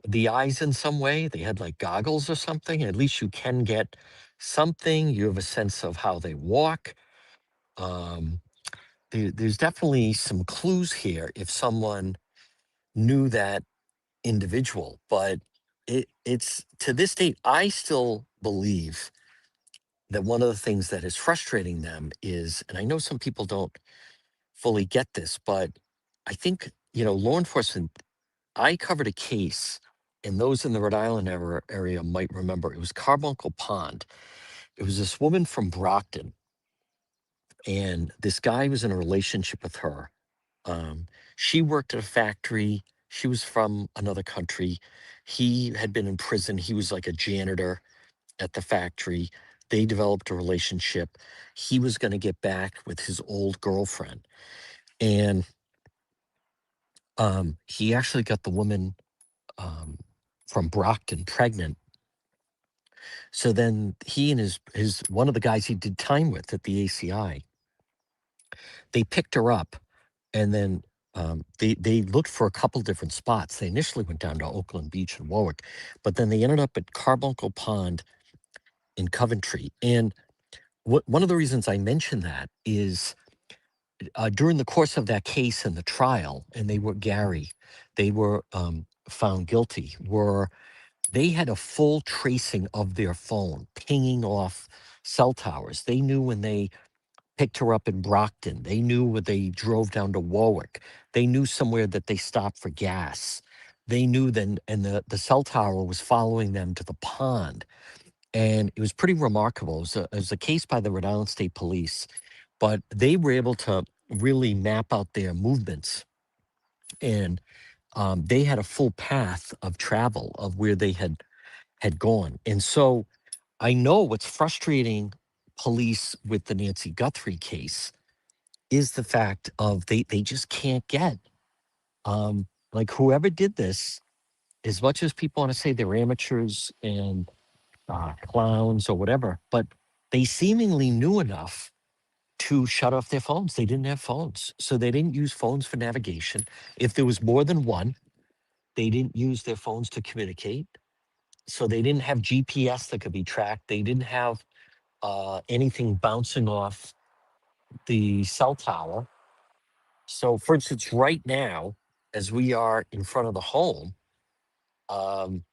the eyes in some way. They had like goggles or something. At least you can get something. You have a sense of how they walk. Um, there's definitely some clues here if someone knew that individual, but it's to this date, I still believe that one of the things that is frustrating them is, and I know some people don't fully get this, but I think, law enforcement, I covered a case, and those in the Rhode Island area might remember, it was Carbuncle Pond. It was this woman from Brockton, and this guy was in a relationship with her. Um, she worked at a factory. She was from another country. He had been in prison. He was like a janitor at the factory. They developed a relationship. He was going to get back with his old girlfriend. And he actually got the woman from Brockton pregnant. So then he and his one of the guys he did time with at the ACI, they picked her up, and then they looked for a couple different spots. They initially went down to Oakland Beach and Warwick, but then they ended up at Carbuncle Pond in Coventry. And one of the reasons I mention that is during the course of that case and the trial, and they were found guilty, were they had a full tracing of their phone, pinging off cell towers. They knew when they picked her up in Brockton. They knew when they drove down to Warwick. They knew somewhere that they stopped for gas. They knew then, and the cell tower was following them to the pond. And it was pretty remarkable. It was a case by the Rhode Island State Police, but they were able to really map out their movements. And they had a full path of travel of where they had gone. And so I know what's frustrating police with the Nancy Guthrie case is the fact of they just can't get like whoever did this, as much as people want to say they're amateurs and clowns or whatever, but they seemingly knew enough to shut off their phones. They didn't have phones, so they didn't use phones for navigation. If there was more than one, they didn't use their phones to communicate. So they didn't have GPS that could be tracked. They didn't have anything bouncing off the cell tower. So, for instance, right now, as we are in front of the home, um,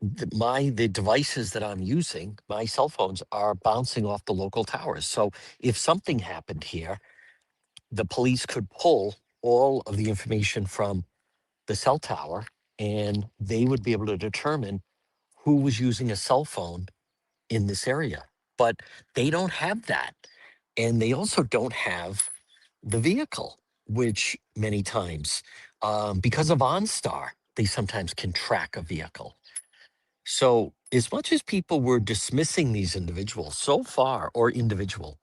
the devices that I'm using, my cell phones, are bouncing off the local towers. So, if something happened here, the police could pull all of the information from the cell tower, and they would be able to determine who was using a cell phone in this area. But they don't have that, and they also don't have the vehicle, which many times, because of OnStar, they sometimes can track a vehicle. So, as much as people were dismissing these individuals so far, or individual,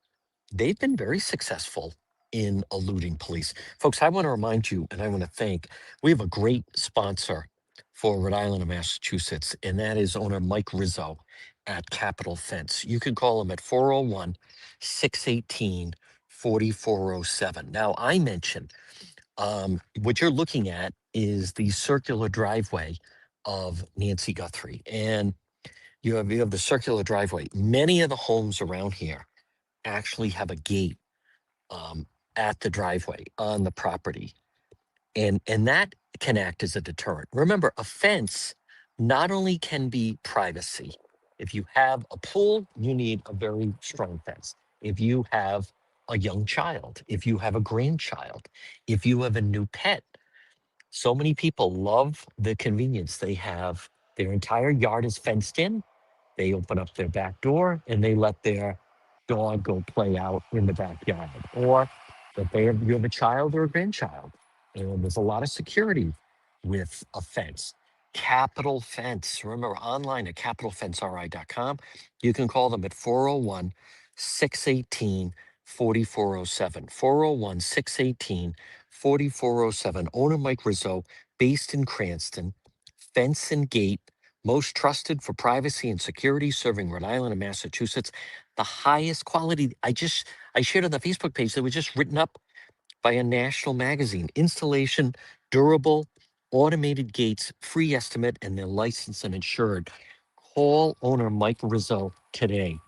they've been very successful in eluding police. Folks, I want to remind you, and I want to thank, we have a great sponsor for Rhode Island and Massachusetts, and that is owner Mike Rizzo at Capital Fence. You can call him at 401 618 4407. Now, I mentioned what you're looking at is the circular driveway of Nancy Guthrie. And you have the circular driveway. Many of the homes around here actually have a gate at the driveway on the property, and that can act as a deterrent. Remember, a fence not only can be privacy. If you have a pool, you need a very strong fence. If you have a young child, if you have a grandchild, if you have a new pet, so many people love the convenience they have Their entire yard is fenced in. They open up their back door and they let their dog go play out in the backyard. Or that you have a child or a grandchild. And there's a lot of security with a fence. Capital Fence. Remember, online at capitalfenceri.com. You can call them at 401 618 4407. 401 618 4407. Owner Mike Rizzo, based in Cranston. Fence and Gate, most trusted for privacy and security, serving Rhode Island and Massachusetts. The highest quality. I shared on the Facebook page that was just written up by a national magazine. Installation, durable, automated gates, free estimate, and they're licensed and insured. Call owner Mike Rizzo today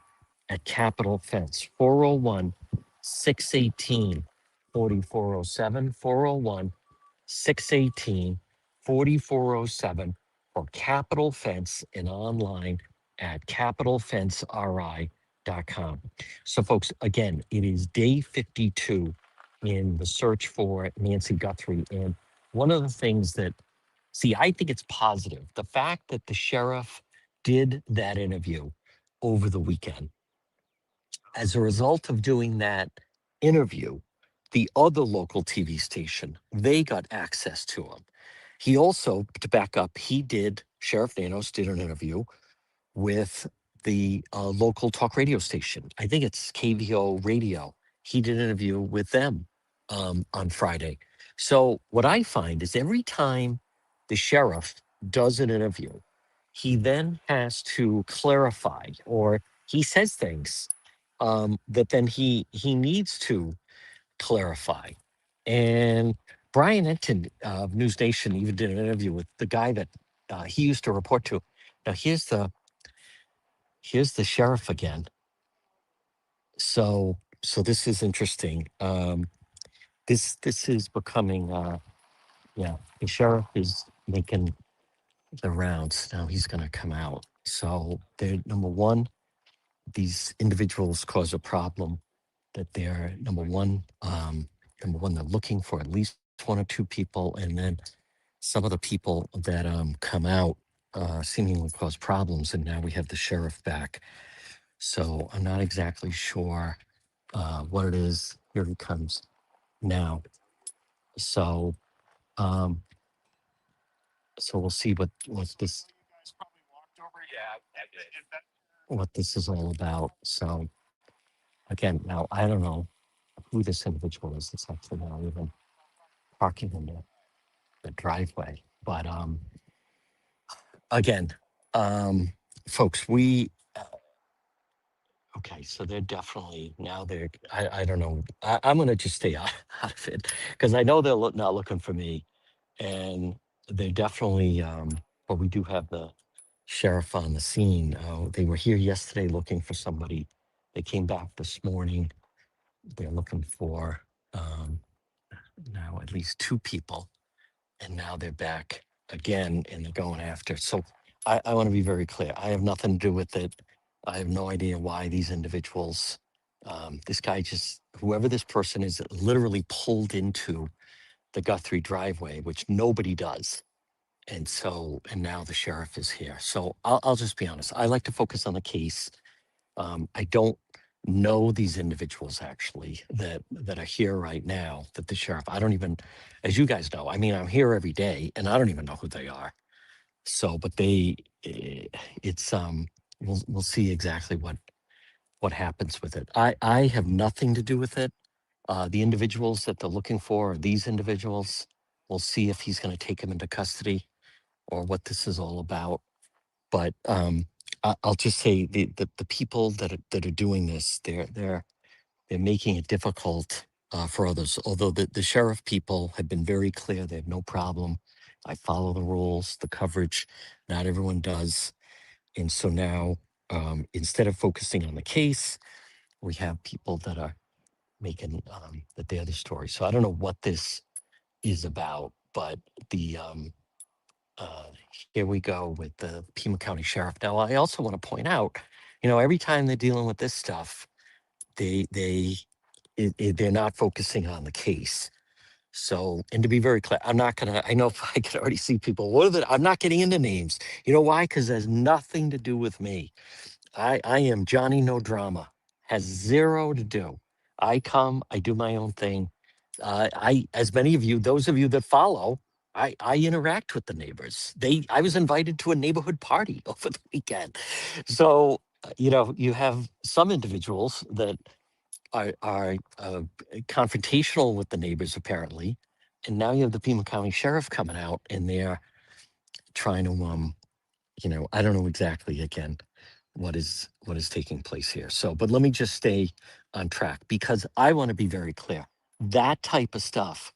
at Capital Fence, 401 618 4407. 401 618 4407 or Capital Fence and online at capitalfenceri.com. So, folks, again, it is day 52 in the search for Nancy Guthrie. And one of the things that, I think it's positive. The fact that the sheriff did that interview over the weekend. As a result of doing that interview, the other local TV station, they got access to him. He also, to back up, Sheriff Nanos did an interview with the local talk radio station. I think it's KVO Radio. He did an interview with them on Friday. So what I find is every time the sheriff does an interview, he then has to clarify, or he says things that then he needs to clarify. And Brian Enton of News Nation even did an interview with the guy that he used to report to. Now here's the sheriff again. So this is interesting. This is becoming the sheriff is making the rounds. Now he's going to come out. So they're number one. These individuals cause a problem that they're number one, they're looking for at least one or two people, and then some of the people that come out seemingly cause problems, and now we have the sheriff back. So I'm not exactly sure what it is. Here he comes now. So we'll see what this is all about. So again, now I don't know who this individual is that's actually now even parking in the driveway. But again, folks, okay, so they're definitely now I don't know. I'm gonna just stay out of it because I know they're not looking for me, and they're definitely. But we do have the sheriff on the scene. They were here yesterday looking for somebody. They came back this morning. They're looking for now at least two people, and now they're back again and they're going after. So I want to be very clear. I have nothing to do with it. I have no idea why these individuals, this guy whoever this person is, literally pulled into the Guthrie driveway, which nobody does. And now the sheriff is here. So I'll just be honest. I like to focus on the case. I don't know these individuals actually that are here right now, that the sheriff, I don't even, as you guys know, I mean, I'm here every day and I don't even know who they are. So, but it's we'll see exactly what happens with it. I have nothing to do with it. The individuals that they're looking for are these individuals. We'll see if he's going to take them into custody or what this is all about. But I'll just say the people that are doing this, they're making it difficult for others. Although the sheriff people have been very clear, they have no problem. I follow the rules, the coverage. Not everyone does, and so now instead of focusing on the case, we have people that are making that they're the story. So I don't know what this is about, but the here we go with the Pima County Sheriff. Now, I also want to point out, every time they're dealing with this stuff, they're not focusing on the case. So, and to be very clear, I'm not gonna. I know I can already see people. What are the? I'm not getting into names. You know why? Because there's nothing to do with me. I am Johnny No Drama. Has zero to do. I come. I do my own thing. As many of you, those of you that follow, I interact with the neighbors. I was invited to a neighborhood party over the weekend. So, you have some individuals that are confrontational with the neighbors apparently, and now you have the Pima County Sheriff coming out, and they're trying to I don't know exactly again what is taking place here. So, but let me just stay on track because I want to be very clear. That type of stuff,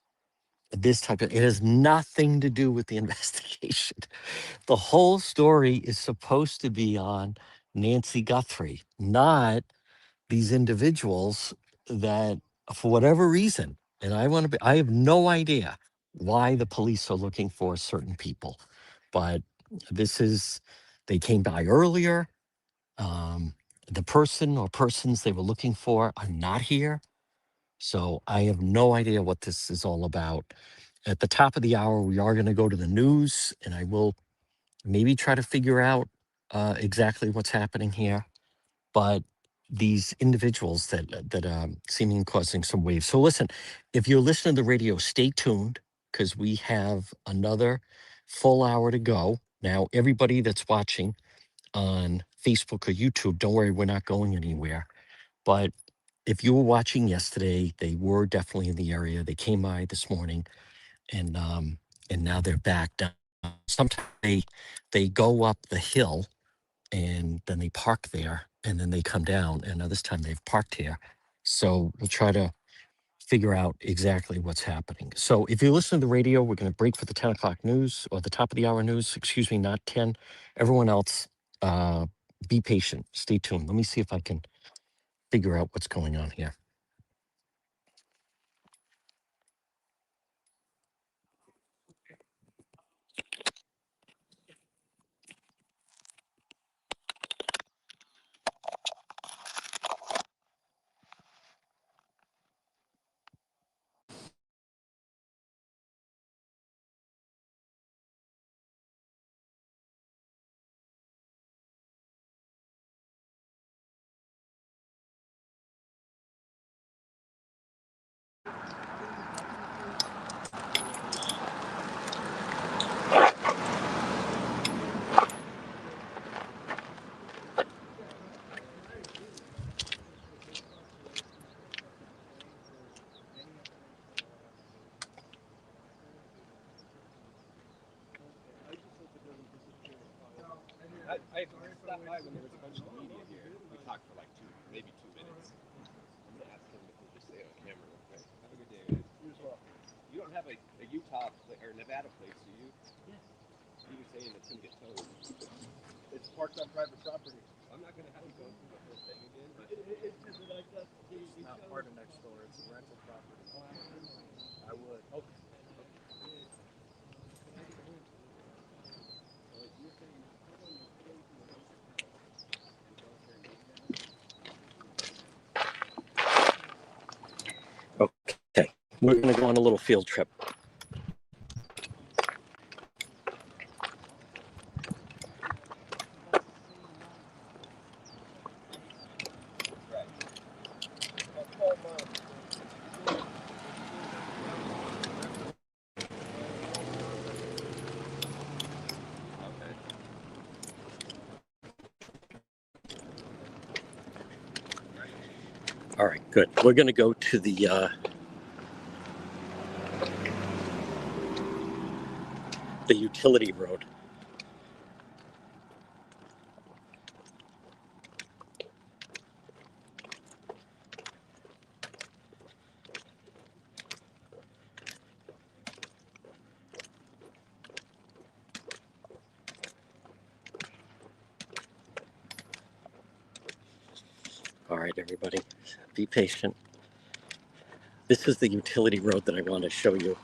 it has nothing to do with the investigation. The whole story is supposed to be on Nancy Guthrie, not these individuals that, for whatever reason, and I have no idea why the police are looking for certain people, but they came by earlier. Um, the person or persons they were looking for are not here. So I have no idea what this is all about. At the top of the hour, we are going to go to the news, and I will maybe try to figure out exactly what's happening here. But these individuals that seeming causing some waves. So listen, if you're listening to the radio, stay tuned because we have another full hour to go. Now, everybody that's watching on Facebook or YouTube, don't worry, we're not going anywhere. But if you were watching yesterday, they were definitely in the area. They came by this morning, and now they're back down. Sometimes they go up the hill and then they park there and then they come down. And now this time they've parked here. So we'll try to figure out exactly what's happening. So if you listen to the radio, we're going to break for the 10 o'clock news or the top of the hour news. Excuse me, not 10. Everyone else, be patient. Stay tuned. Let me see if I can figure out what's going on here. I stopped by when there was a bunch of media here. We talked for like maybe 2 minutes. I'm gonna ask him if he'll just stay on camera real quick. Have a good day, guys. You as well. You don't have a Utah or Nevada place, do you? Yes. You were saying it's gonna get towed. It's parked on private property. I'm not gonna have to go through the whole thing again. But it's like that. It's not part of next door. It's a rental property. I would. Okay. Okay, we're going to go on a little field trip. All right, good. We're going to go to the utility road. All right, everybody, be patient. This is the utility road that I want to show you.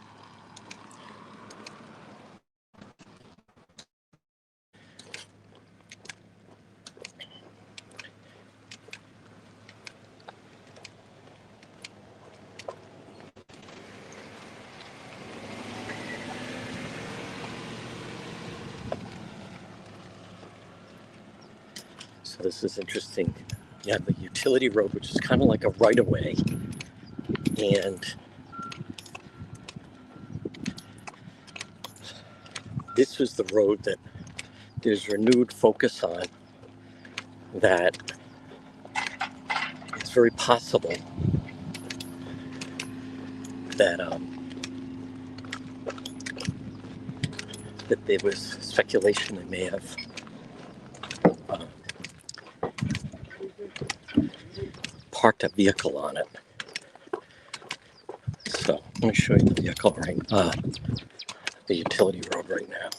this is interesting. You have the utility road, which is kind of like a right-of-way, and this was the road that there's renewed focus on, that it's very possible that that there was speculation they may have uh, parked a vehicle on it. So let me show you the vehicle the utility road right now.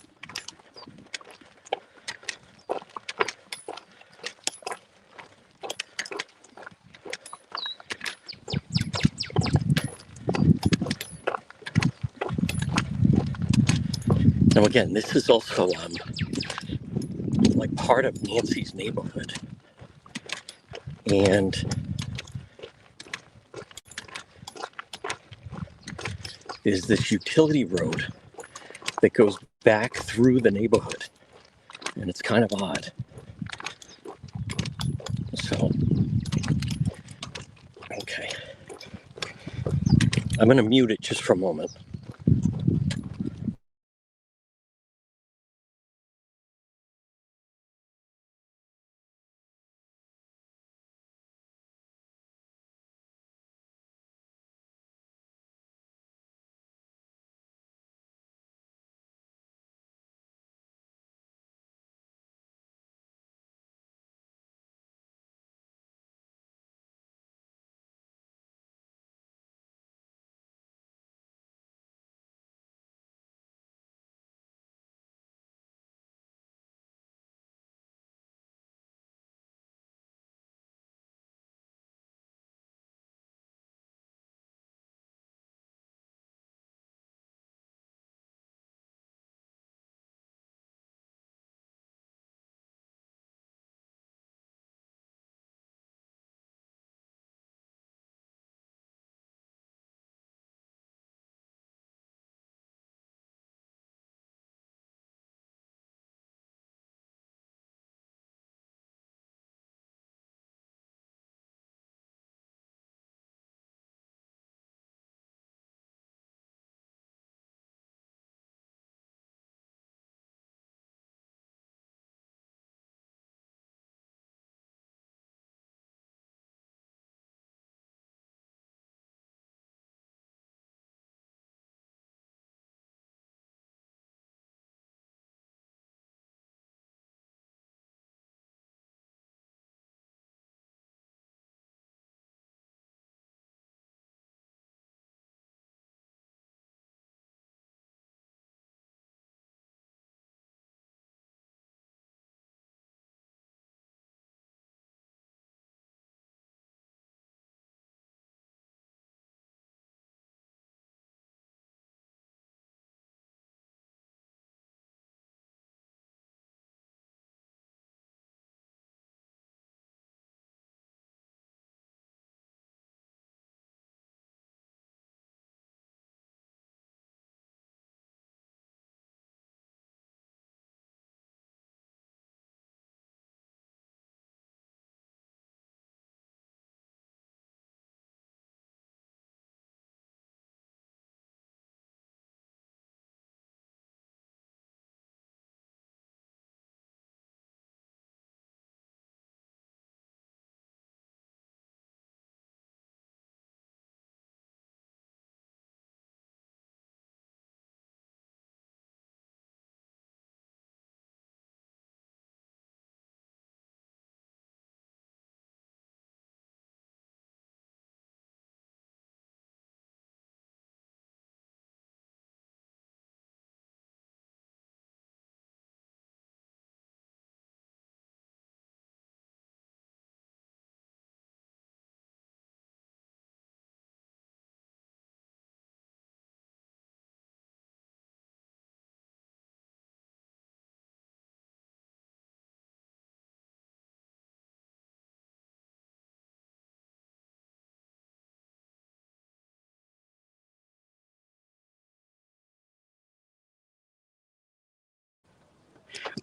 Now again, this is also like part of Nancy's neighborhood, and there's this utility road that goes back through the neighborhood, and it's kind of odd. So, okay, I'm going to mute it just for a moment.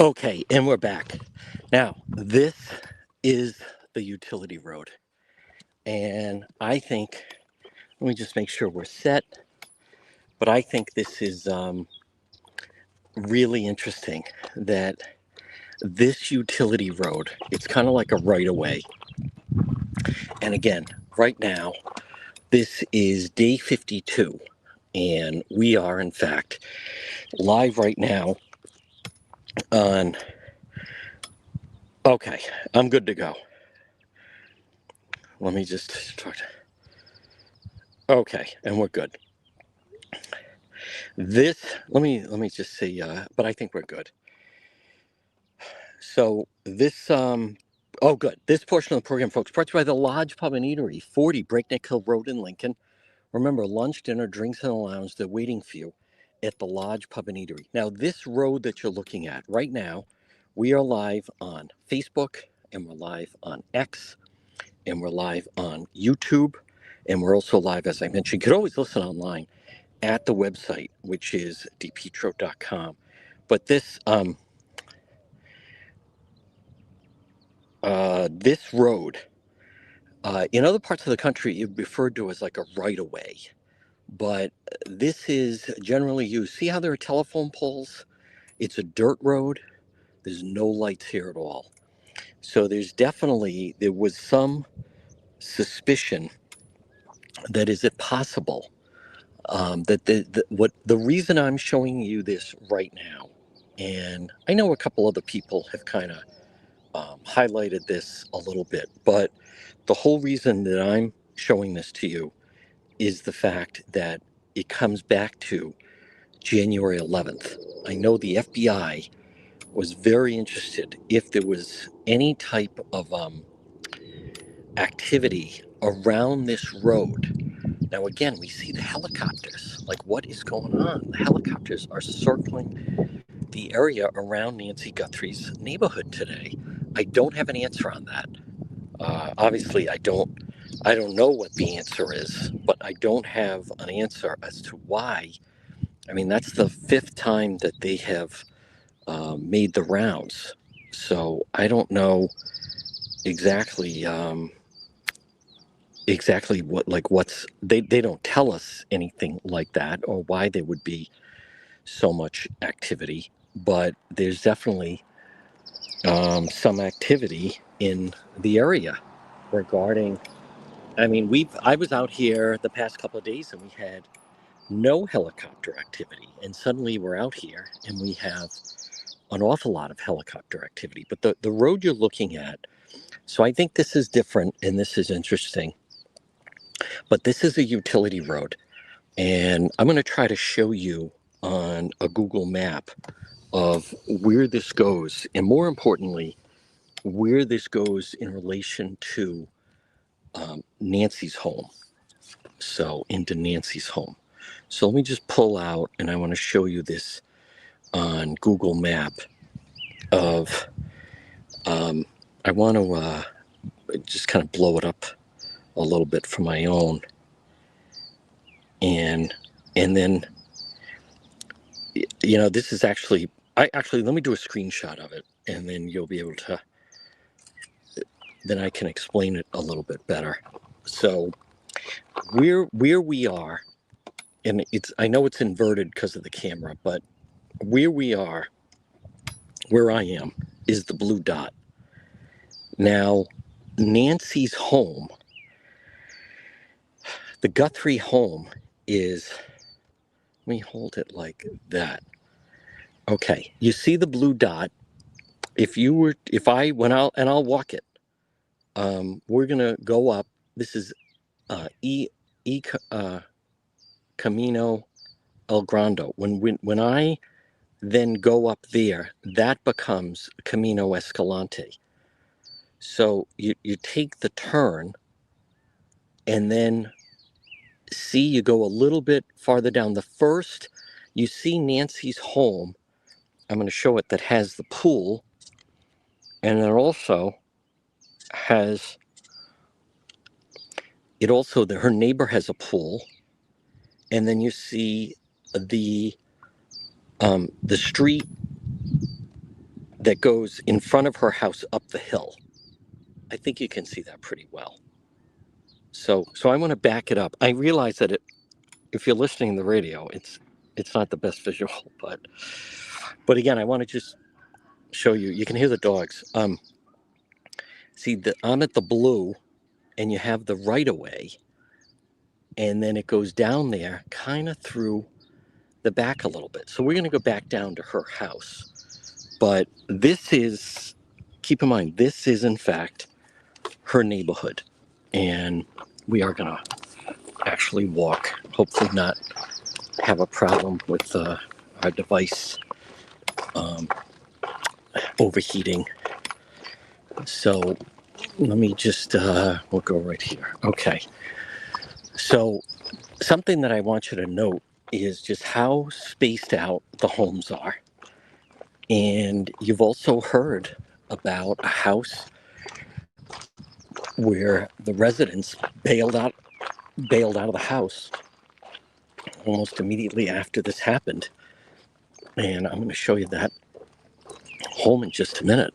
Okay, and we're back. Now, this is the utility road. And I think, let me just make sure we're set, but I think this is really interesting that this utility road, it's kind of like a right-of-way. And again, right now, this is day 52, and we are, in fact, live right now on, okay, I'm good to go. Let me just talk to, okay, and we're good. This, let me just say, but I think we're good. So this, oh good, this portion of the program, folks, brought to you by the Lodge Pub and Eatery, 40 Breakneck Hill Road in Lincoln. Remember, lunch, dinner, drinks in the lounge, they're waiting for you at the Lodge Pub and Eatery. Now, this road that you're looking at right now, we are live on Facebook, and we're live on X, and we're live on YouTube, and we're also live, as I mentioned. You could always listen online at the website, which is depetro.com. But this this road, in other parts of the country, it's referred to as like a right-of-way. But this is generally used. See how there are telephone poles? It's a dirt road. There's no lights here at all. So there was some suspicion that is it possible that the reason I'm showing you this right now, and I know a couple other people have kind of highlighted this a little bit, but the whole reason that I'm showing this to you is the fact that it comes back to January 11th. I know the FBI was very interested if there was any type of activity around this road. Now, again, we see the helicopters. Like, what is going on? The helicopters are circling the area around Nancy Guthrie's neighborhood today. I don't have an answer on that. Obviously, I don't know what the answer is, but I don't have an answer as to why. I mean, that's the 5th time that they have made the rounds. So I don't know exactly what's they don't tell us anything like that or why there would be so much activity, but there's definitely some activity in the area regarding. I mean, I was out here the past couple of days and we had no helicopter activity, and suddenly we're out here and we have an awful lot of helicopter activity. But the road you're looking at, so I think this is different and this is interesting, but this is a utility road, and I'm going to try to show you on a Google map of where this goes, and more importantly, where this goes in relation to Nancy's home. So into Nancy's home. So let me just pull out, and I want to show you this on Google Map of, I want to just kind of blow it up a little bit for my own. And then, you know, this is actually, let me do a screenshot of it, and then you'll be able to, then I can explain it a little bit better. So where we are, and I know it's inverted because of the camera, but where I am, is the blue dot. Now, Nancy's home, the Guthrie home is, let me hold it like that. Okay, you see the blue dot. I'll walk it. We're gonna go up. This is Camino El Grande. When I then go up there, that becomes Camino Escalante. So you take the turn, and then you go a little bit farther down. The first, you see Nancy's home. I'm going to show it, that has the pool, and it also has, her neighbor has a pool, and then you see the street that goes in front of her house up the hill. I think you can see that pretty well. So I want to back it up. I realize that if you're listening to the radio, it's not the best visual, but again, I want to just show you. You can hear the dogs. See, I'm at the blue, and you have the right of way, and then it goes down there, kind of through the back a little bit. So we're going to go back down to her house. But this is, keep in mind, this is in fact her neighborhood, and we are going to actually walk. Hopefully, not have a problem with our device overheating. So let me just, we'll go right here. Okay. So something that I want you to note is just how spaced out the homes are. And you've also heard about a house where the residents bailed out of the house almost immediately after this happened. And I'm going to show you that home in just a minute.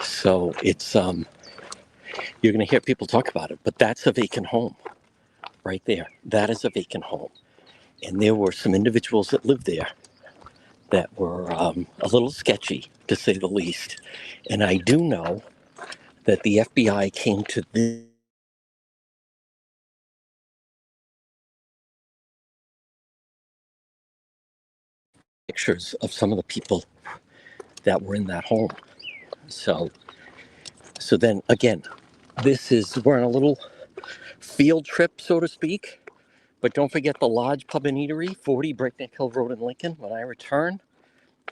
So it's you're going to hear people talk about it, but that's a vacant home right there. That is a vacant home. And there were some individuals that lived there that were a little sketchy, to say the least. And I do know that the FBI came to the pictures of some of the people that were in that home. So then again, we're on a little field trip, so to speak. But don't forget the Lodge Pub and Eatery, 40 Breakneck Hill Road in Lincoln. When I return,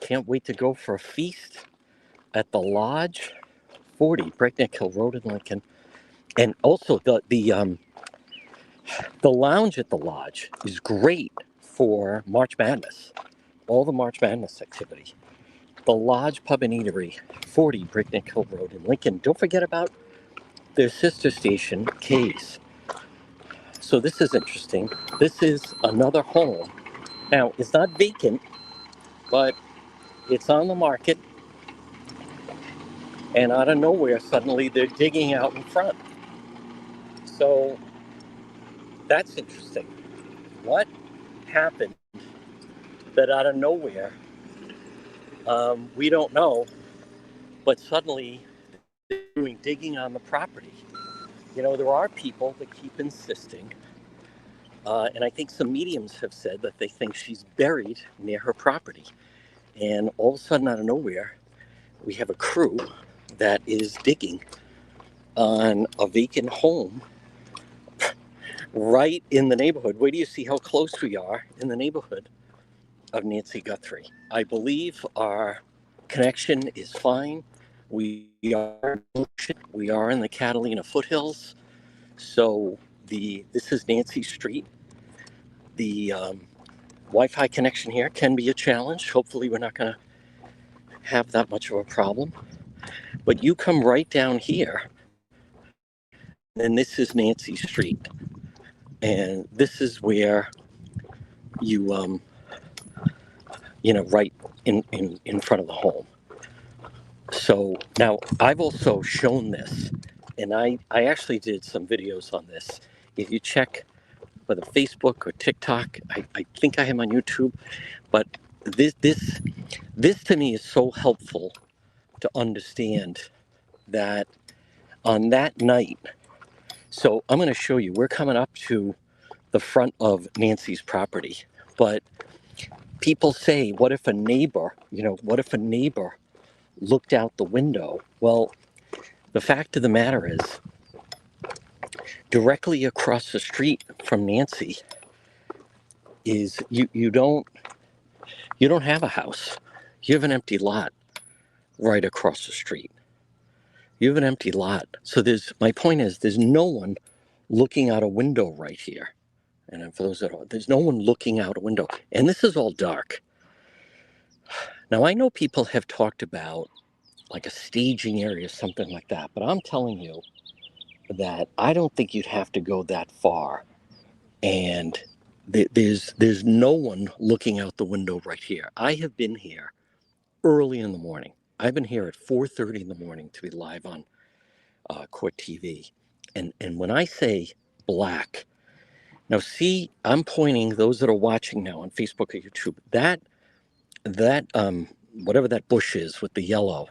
can't wait to go for a feast at the Lodge, 40 Breakneck Hill Road in Lincoln. And also the lounge at the Lodge is great for March Madness, all the March Madness activity. The Lodge Pub and Eatery, 40 Breakneck Hill Road in Lincoln. Don't forget about their sister station, K's. So this is interesting. This is another home. Now, it's not vacant, but it's on the market. And out of nowhere, suddenly they're digging out in front. So that's interesting. What happened that out of nowhere, we don't know, but suddenly they're doing digging on the property? You know, there are people that keep insisting, and I think some mediums have said that they think she's buried near her property. And all of a sudden, out of nowhere, we have a crew that is digging on a vacant home right in the neighborhood. Wait do you see how close we are in the neighborhood of Nancy Guthrie. I believe our connection is fine. We are in the Catalina foothills. So this is Nancy Street. The Wi-Fi connection here can be a challenge. Hopefully we're not going to have that much of a problem. But you come right down here, and this is Nancy Street. And this is where you, right in front of the home. So now I've also shown this, and I actually did some videos on this. If you check whether Facebook or TikTok, I think I am on YouTube, but this to me is so helpful to understand that on that night. So I'm going to show you, we're coming up to the front of Nancy's property, but people say, what if a neighbor looked out the window? Well, the fact of the matter is, directly across the street from Nancy is you don't have a house. You have an empty lot right across the street. You have an empty lot. So my point is, there's no one looking out a window right here. And for those that are, there's no one looking out a window. And this is all dark. Now, I know people have talked about like a staging area, something like that, but I'm telling you that I don't think you'd have to go that far. And there's no one looking out the window right here. I have been here early in the morning. I've been here at 4:30 in the morning to be live on Court TV. And when I say black, now see, I'm pointing those that are watching now on Facebook or YouTube, that whatever that bush is with the yellow,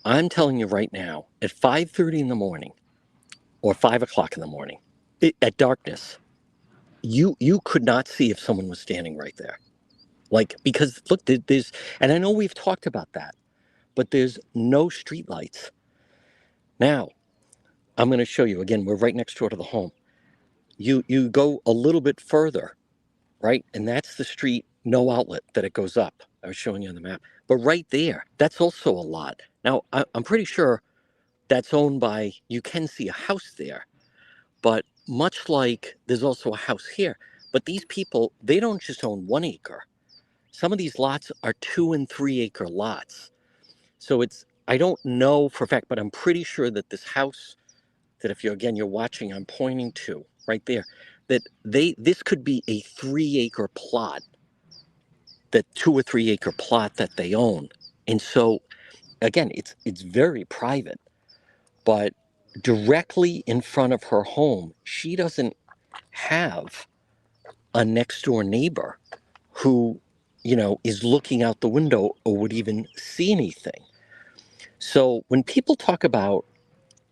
I'm telling you right now, at 5:30 in the morning or 5 o'clock in the morning, at darkness, you could not see if someone was standing right there. Like, because look, there's, and I know we've talked about that, but there's no street lights. Now, I'm going to show you again, we're right next door to the home. You go a little bit further, right? And that's the street, no outlet that it goes up. I was showing you on the map. But right there, that's also a lot. Now, I'm pretty sure that's owned by, you can see a house there, but much like there's also a house here. But these people, they don't just own 1 acre. Some of these lots are 2 and 3 acre lots. So it's, I don't know for a fact, but I'm pretty sure that this house that if you're watching, I'm pointing to right there, that this could be a 3 acre plot, that 2 or 3 acre plot that they own. And so again, it's very private, but directly in front of her home, she doesn't have a next door neighbor who, is looking out the window or would even see anything. So when people talk about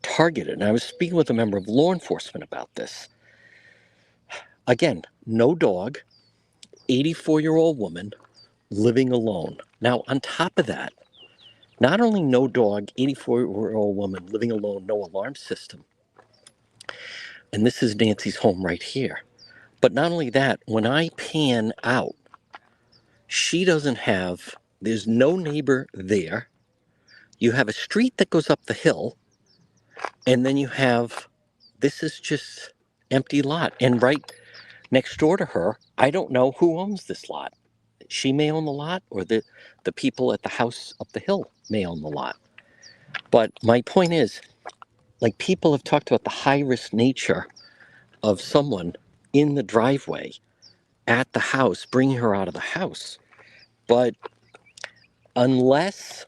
targeted, and I was speaking with a member of law enforcement about this, again, no dog, 84-year-old woman living alone. Now, on top of that, not only no dog, 84-year-old woman living alone, no alarm system, and this is Nancy's home right here. But not only that, when I pan out, she doesn't have, there's no neighbor there. You have a street that goes up the hill, and then you have, this is just empty lot. And right next door to her, I don't know who owns this lot. She may own the lot, or the people at the house up the hill may own the lot. But my point is, like, people have talked about the high risk nature of someone in the driveway at the house, bringing her out of the house. But unless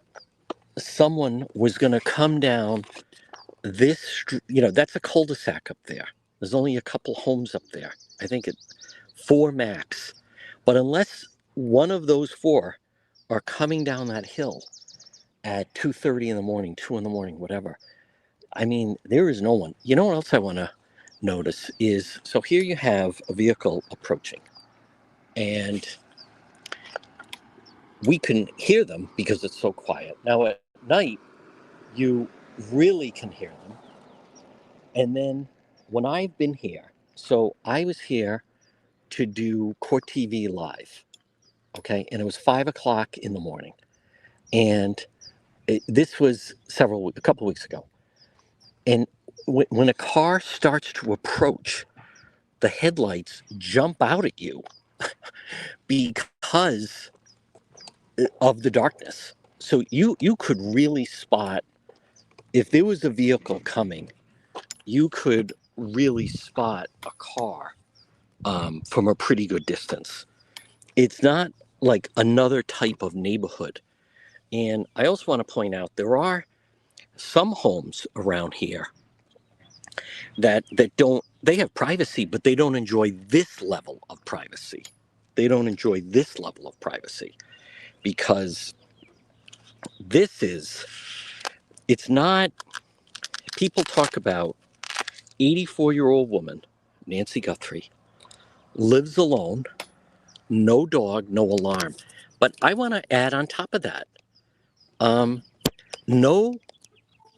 someone was going to come down this, that's a cul-de-sac up there. There's only a couple homes up there. I think 4 max. But unless one of those 4 are coming down that hill at 2:30 in the morning, 2 in the morning, whatever, I mean, there is no one. You know what else I want to notice is, so here you have a vehicle approaching, and we can hear them because it's so quiet. Now at night, you really can hear them. And then when I've been here, so I was here to do Court TV live, okay? And it was 5 o'clock in the morning. And this was a couple weeks ago. And when a car starts to approach, the headlights jump out at you because of the darkness. So you could really spot, if there was a vehicle coming, you could really spot a car from a pretty good distance. It's not like another type of neighborhood. And I also want to point out, there are some homes around here that don't, they have privacy, but they don't enjoy this level of privacy. They don't enjoy this level of privacy because it's not, people talk about 84-year-old woman, Nancy Guthrie, lives alone, no dog, no alarm. But I want to add on top of that, no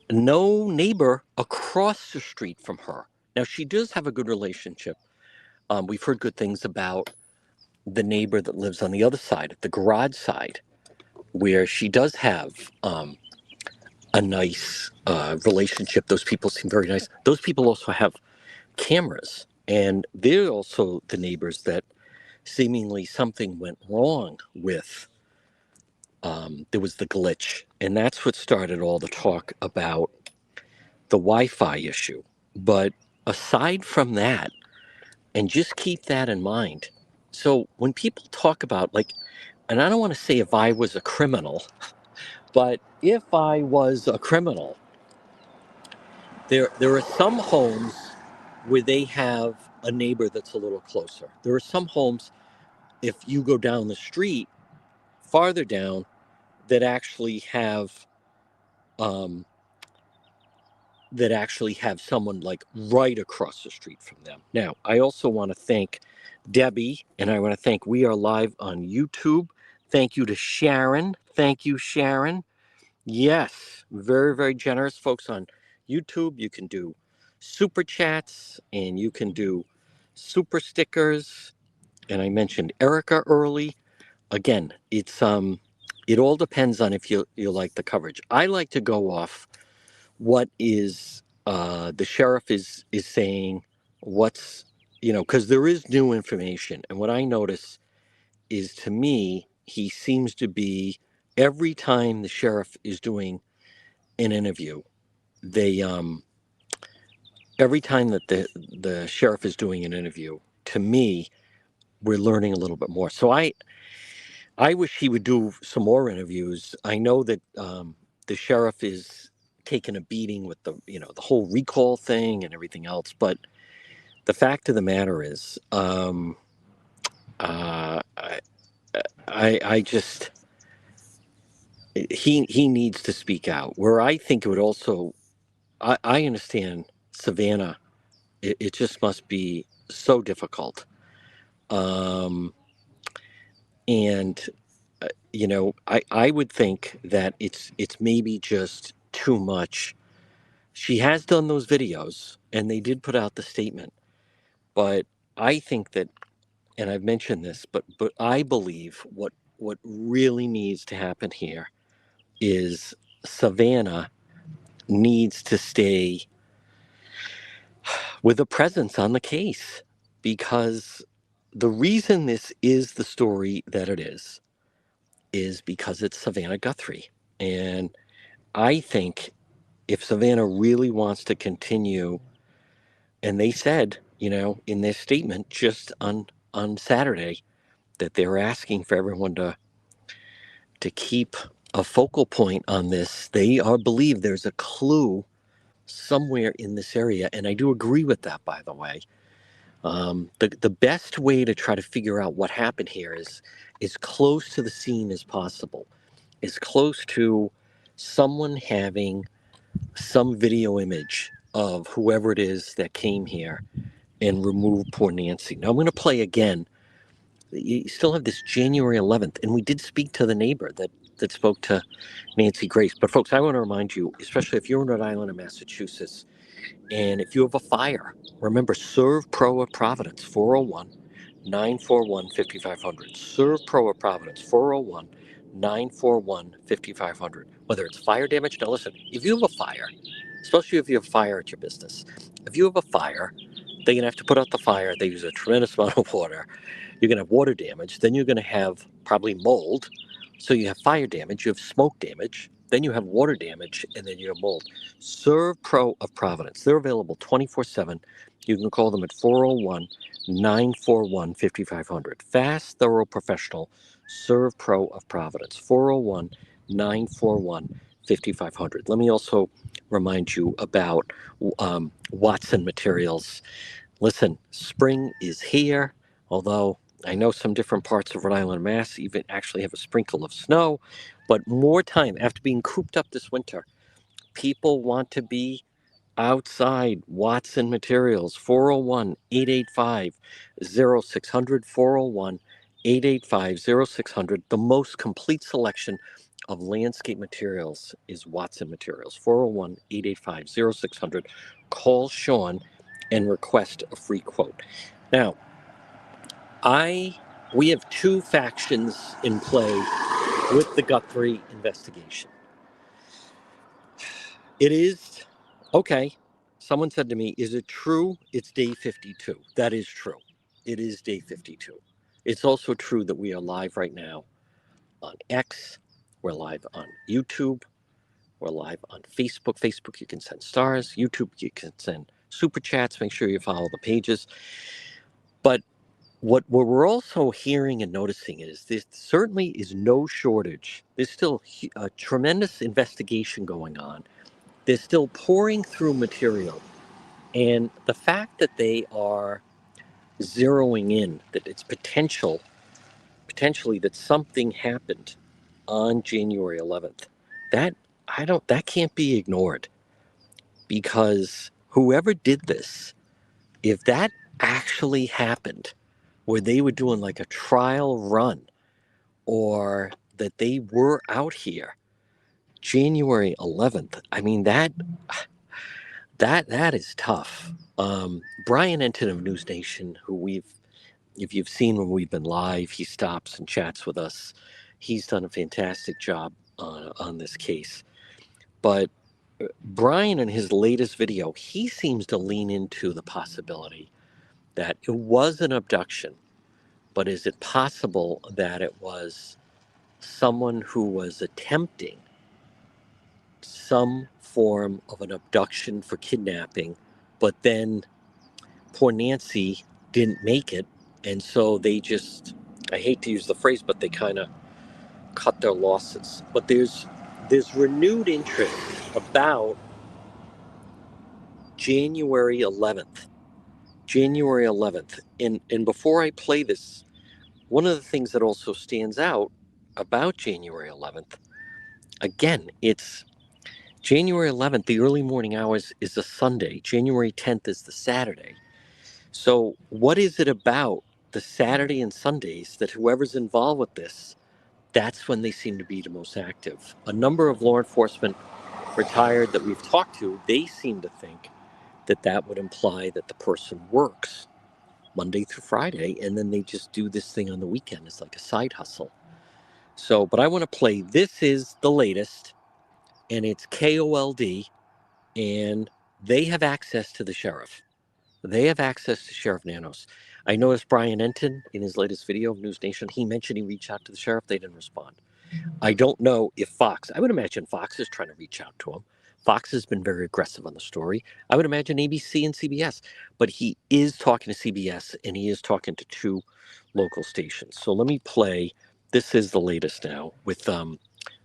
neighbor across the street from her. Now, she does have a good relationship. We've heard good things about the neighbor that lives on the other side, the garage side, where she does have a nice relationship. Those people seem very nice. Those people also have cameras, and they're also the neighbors that seemingly something went wrong with. There was the glitch, and that's what started all the talk about the Wi-Fi issue. But aside from that, and just keep that in mind. So when people talk about, like, and I don't want to say if I was a criminal, but if I was a criminal, There are some homes where they have a neighbor that's a little closer. There are some homes, if you go down the street, farther down, that actually have um, someone like right across the street from them. Now, I also want to thank Debbie, and I want to thank We Are Live on YouTube. Thank you to Sharon. Thank you, Sharon. Yes, very, very generous folks on YouTube. You can do super chats and you can do super stickers. And I mentioned Erica early. Again, it all depends on if you like the coverage. I like to go off what is the sheriff is saying, what's because there is new information. And what I notice is, to me, he seems to be, every time the sheriff is doing an interview, they every time that the sheriff is doing an interview, to me, we're learning a little bit more. So I wish he would do some more interviews. I know that the sheriff is taking a beating with the whole recall thing and everything else, but the fact of the matter is, uh, I, I just he needs to speak out. Where I think it would also, I understand Savannah. It just must be so difficult. Um, and I would think that it's maybe just too much. She has done those videos, and they did put out the statement. But I think that, and I've mentioned this, but I believe what really needs to happen here is Savannah needs to stay with a presence on the case, because the reason this is the story that it is because it's Savannah Guthrie. And I think if Savannah really wants to continue, and they said, in their statement just on Saturday, that they're asking for everyone to keep a focal point on this. They are believe there's a clue somewhere in this area, and I do agree with that, by the way. The best way to try to figure out what happened here is as close to the scene as possible, as close to someone having some video image of whoever it is that came here and removed poor Nancy. Now I'm going to play again. You still have this January 11th, and we did speak to the neighbor that spoke to Nancy Grace. But folks, I want to remind you, especially if you're in Rhode Island or Massachusetts, and if you have a fire, remember Serve Pro of Providence, 401-941-5500. Serve Pro of Providence, 401-941-5500. Whether it's fire damage, now listen, if you have a fire, especially if you have fire at your business, if you have a fire, they're going to have to put out the fire. They use a tremendous amount of water. You're going to have water damage. Then you're going to have probably mold. So you have fire damage, you have smoke damage, then you have water damage, and then you have mold. Serve Pro of Providence. They're available 24/7. You can call them at 401-941-5500. Fast, thorough, professional. Serve Pro of Providence. 401-941-5500. Let me also remind you about Watson Materials. Listen, spring is here, although I know some different parts of Rhode Island, Mass even actually have a sprinkle of snow, but more time after being cooped up this winter. People want to be outside. Watson Materials, 401-885-0600, 401-885-0600. The most complete selection of landscape materials is Watson Materials, 401-885-0600. Call Sean and request a free quote. Now, we have two factions in play with the Guthrie investigation. It is, okay, someone said to me, is it true it's day 52? That is true. It is day 52. It's also true that we are live right now on X. We're live on YouTube. We're live on Facebook. Facebook, you can send stars. YouTube, you can send super chats. Make sure you follow the pages. But what we're also hearing and noticing is there certainly is no shortage. There's still a tremendous investigation going on they're still pouring through material. And the fact that they are zeroing in that it's potentially that something happened on January 11th, that that can't be ignored, because whoever did this, if that actually happened, where they were doing like a trial run, or that they were out here January 11th, I mean, that is tough. Brian Enton of News Nation, who if you've seen when we've been live, he stops and chats with us. He's done a fantastic job on this case. But Brian, in his latest video, he seems to lean into the possibility that it was an abduction, but is it possible that it was someone who was attempting some form of an abduction for kidnapping, but then poor Nancy didn't make it, and so they just, I hate to use the phrase, but they kind of cut their losses. But there's renewed interest about January 11th. January 11th. And before I play this, one of the things that also stands out about January 11th, again, it's January 11th, the early morning hours is a Sunday. January 10th is the Saturday. So what is it about the Saturday and Sundays that whoever's involved with this, that's when they seem to be the most active? A number of law enforcement retired that we've talked to, they seem to think that that would imply that the person works Monday through Friday, and then they just do this thing on the weekend. It's like a side hustle. So, but I want to play, this is the latest, and it's KOLD, and they have access to the sheriff. They have access to Sheriff Nanos. I noticed Brian Enton in his latest video of News Nation, he mentioned he reached out to the sheriff. They didn't respond. I don't know if Fox, I would imagine Fox is trying to reach out to him. Fox has been very aggressive on the story. I would imagine ABC and CBS, but he is talking to CBS and he is talking to two local stations. So let me play. This is the latest now with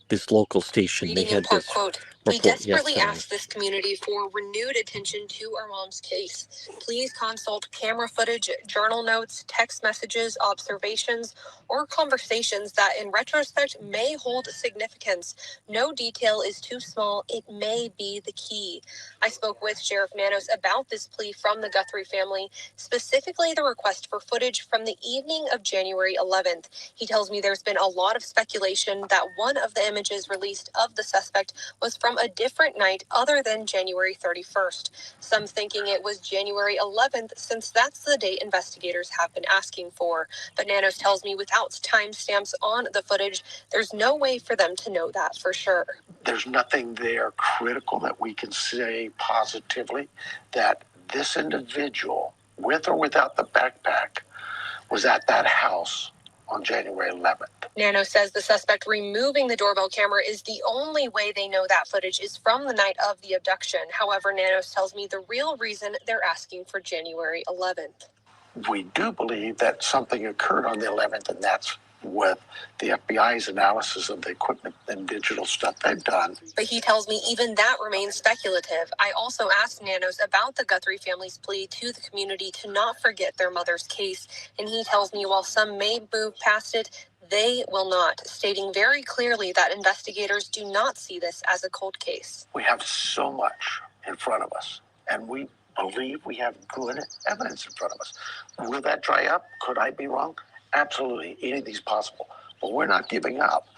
this local station. They had this quote, report. "We desperately Yes, ask this community for renewed attention to our mom's case. Please consult camera footage, journal notes, text messages, observations, or conversations that in retrospect may hold significance. No detail is too small. It may be the key." I spoke with Sheriff Nanos about this plea from the Guthrie family, specifically the request for footage from the evening of January 11th. He tells me there's been a lot of speculation that one of the images released of the suspect was from a different night other than January 31st. Some thinking it was January 11th, since that's the date investigators have been asking for. But Nanos tells me without timestamps on the footage, there's no way for them to know that for sure. There's nothing there critical that we can say positively that this individual, with or without the backpack, was at that house on January 11th. Nano says the suspect removing the doorbell camera is the only way they know that footage is from the night of the abduction. However, Nanos tells me the real reason they're asking for January 11th. We do believe that something occurred on the 11th, and that's with the FBI's analysis of the equipment and digital stuff they've done. But he tells me even that remains speculative. I also asked Nanos about the Guthrie family's plea to the community to not forget their mother's case, and he tells me while some may move past it, they will not, stating very clearly that investigators do not see this as a cold case. We have so much in front of us, and we believe we have good evidence in front of us. Will that dry up? Could I be wrong? Absolutely. Anything's possible. But we're not giving up.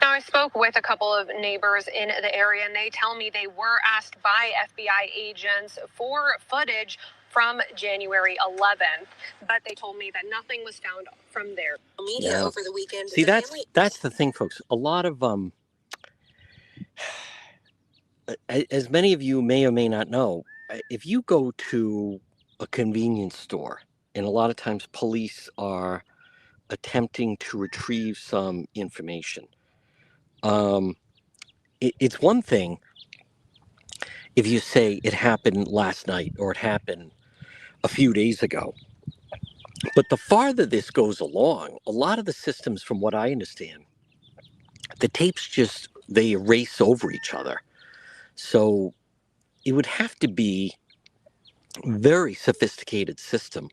Now, I spoke with a couple of neighbors in the area, and they tell me they were asked by FBI agents for footage from January 11th, but they told me that nothing was found from their media over the weekend. See, that's the thing, folks. A lot of as many of you may or may not know, if you go to a convenience store, and a lot of times police are attempting to retrieve some information, it's one thing if you say it happened last night or it happened a few days ago. But the farther this goes along, a lot of the systems, from what I understand, the tapes just they erase over each other. So it would have to be a very sophisticated system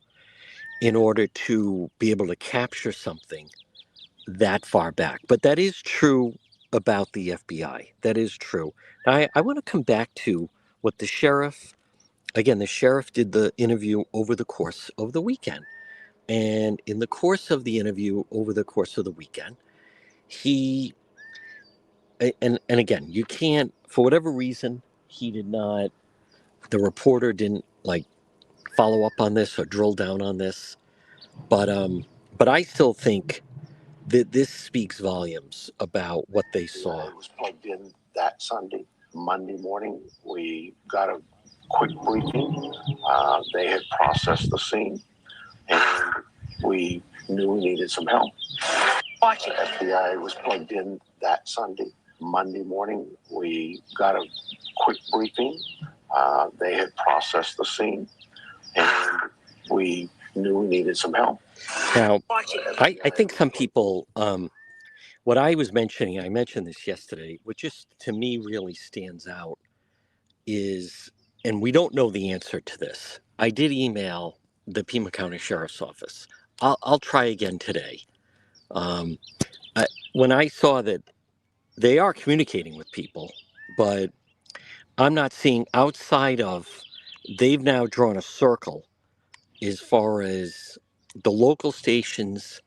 in order to be able to capture something that far back. But that is true about the FBI. That is true. Now, I want to come back to what the sheriff, again, the sheriff did the interview over the course of the weekend. And in the course of the interview over the course of the weekend, he, and again, you can't, for whatever reason, he did not, the reporter didn't like follow up on this or drill down on this. But I still think that this speaks volumes about what they saw. It was plugged in that Sunday. Monday morning, we got a quick briefing. They had processed the scene, and we knew we needed some help. FBI was plugged in that Sunday. Monday morning, we got a quick briefing. They had processed the scene, and we knew we needed some help. Now, I think some people, what I was mentioning, I mentioned this yesterday, what just to me really stands out is, and we don't know the answer to this. I did email the Pima County Sheriff's Office. I'll try again today. When I saw that they are communicating with people, but I'm not seeing outside of, they've now drawn a circle as far as the local stations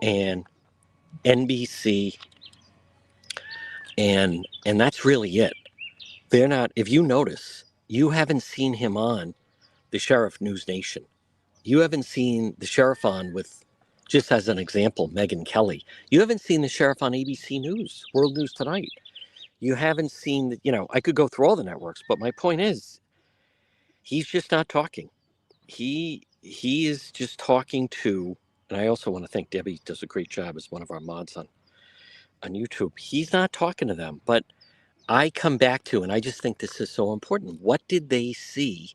and NBC, and that's really it. They're not, if you notice, you haven't seen him on the Sheriff News Nation. You haven't seen the sheriff on with, just as an example, Megyn Kelly. You haven't seen the sheriff on ABC News, World News Tonight. You haven't seen, I could go through all the networks, but my point is, he's just not talking. He is just talking to, and I also want to thank Debbie, does a great job as one of our mods on YouTube. He's not talking to them, but I come back to, and I just think this is so important. What did they see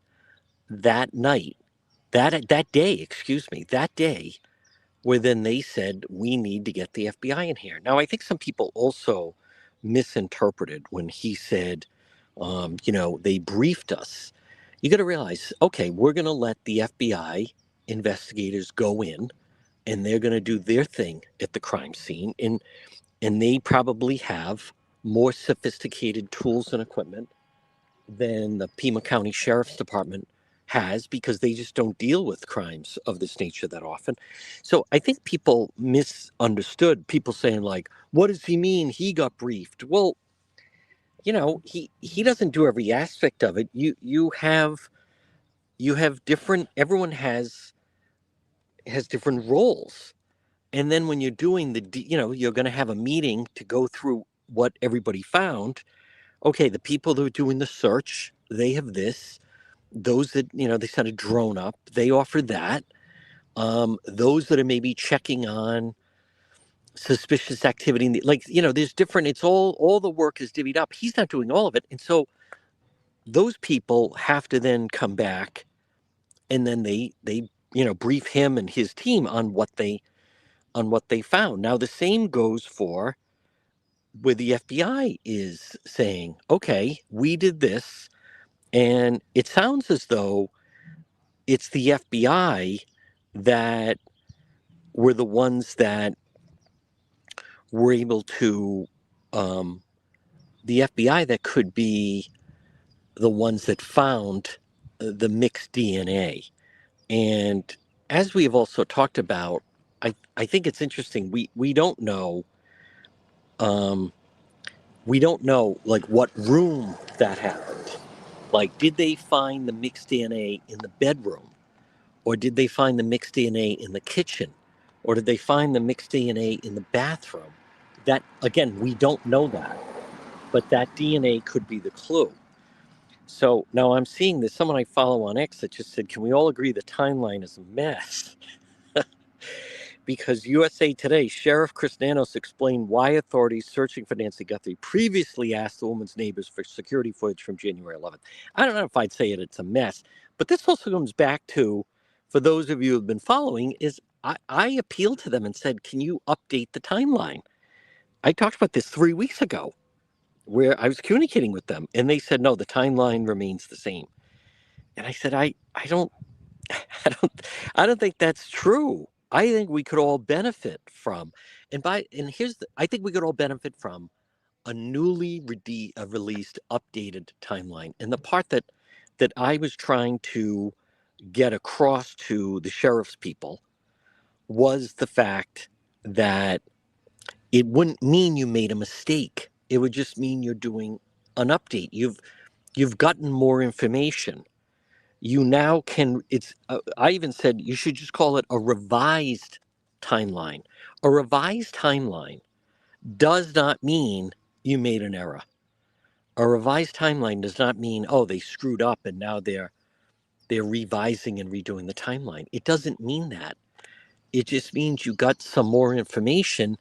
that night, that day, where then they said, we need to get the FBI in here? Now, I think some people also misinterpreted when he said, they briefed us. You got to realize, okay, we're going to let the FBI investigators go in and they're going to do their thing at the crime scene. And they probably have more sophisticated tools and equipment than the Pima County Sheriff's Department has, because they just don't deal with crimes of this nature that often. So I think people misunderstood, people saying like, what does he mean he got briefed? Well, he doesn't do every aspect of it. You have different, everyone has different roles. And then when you're doing you're going to have a meeting to go through what everybody found. Okay, the people that are doing the search, they have this. Those that, they sent a drone up, they offer that. Those that are maybe checking on suspicious activity, there's different, it's all the work is divvied up. He's not doing all of it. And so those people have to then come back, and then they brief him and his team on what they found. Now, the same goes for where the FBI is saying, okay, we did this. And it sounds as though it's the FBI that were the ones that were able to, the FBI that could be the ones that found the mixed DNA. And as we have also talked about, I think it's interesting. We don't know. We don't know like what room that happened. Like, did they find the mixed DNA in the bedroom? Or did they find the mixed DNA in the kitchen? Or did they find the mixed DNA in the bathroom? That, again, we don't know that. But that DNA could be the clue. So now I'm seeing this. Someone I follow on X that just said, can we all agree the timeline is a mess? Because USA Today, Sheriff Chris Nanos explained why authorities searching for Nancy Guthrie previously asked the woman's neighbors for security footage from January 11th. I don't know if I'd say it's a mess, but this also comes back to, for those of you who have been following, is I appealed to them and said, can you update the timeline? I talked about this 3 weeks ago. where I was communicating with them, and they said, no, the timeline remains the same. And I said, I don't, I don't, I don't think that's true. I think we could all benefit from, I think we could all benefit from a newly released, updated timeline. And the part that I was trying to get across to the sheriff's people was the fact that it wouldn't mean you made a mistake. It would just mean you're doing an update. You've gotten more information. You now can. I even said you should just call it a revised timeline. A revised timeline does not mean you made an error. A revised timeline does not mean, oh, they screwed up and now they're revising and redoing the timeline. It doesn't mean that. It just means you got some more information,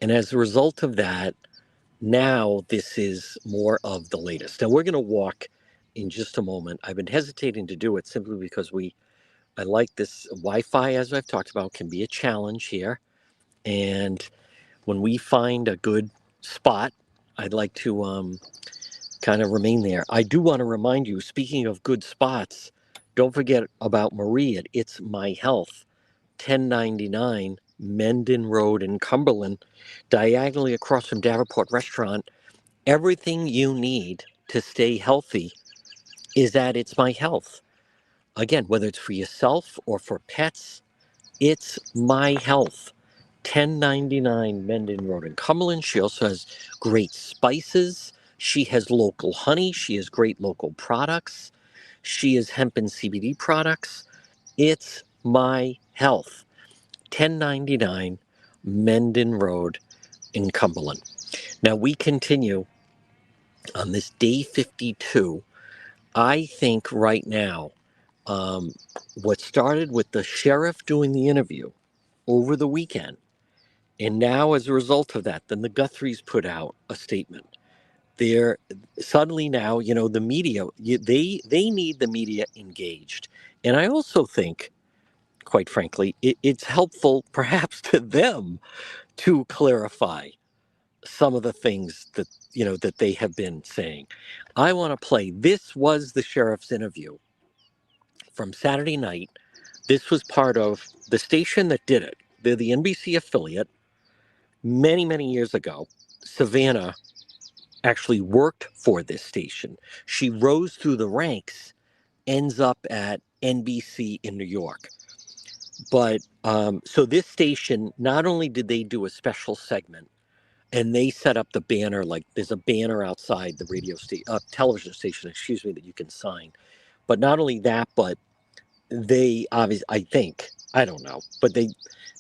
and as a result of that, now this is more of the latest. Now we're going to walk in just a moment. I've been hesitating to do it simply because I like this Wi-Fi, as I've talked about, can be a challenge here. And when we find a good spot, I'd like to kind of remain there. I do want to remind you, speaking of good spots, don't forget about Marie at It's My Health, 1099 Mendon Road in Cumberland, diagonally across from Davenport Restaurant. Everything you need to stay healthy is at It's My Health. Again, whether it's for yourself or for pets, It's My Health. 1099 Mendon Road in Cumberland. She also has great spices. She has local honey. She has great local products. She has hemp and CBD products. It's My Health. 1099 Mendon Road in Cumberland. Now we continue on this day 52. I think right now, what started with the sheriff doing the interview over the weekend, and now as a result of that, then the Guthries put out a statement. They're suddenly now, the media, they need the media engaged. And I also think, quite frankly, it's helpful perhaps to them to clarify some of the things that they have been saying. I want to play. This was the sheriff's interview from Saturday night. This was part of the station that did it. They're the NBC affiliate. Many, many years ago, Savannah actually worked for this station. She rose through the ranks, ends up at NBC in New York. But so this station, not only did they do a special segment, and they set up the banner, like there's a banner outside the television station, excuse me, that you can sign. But not only that, but they obviously, I think, I don't know, but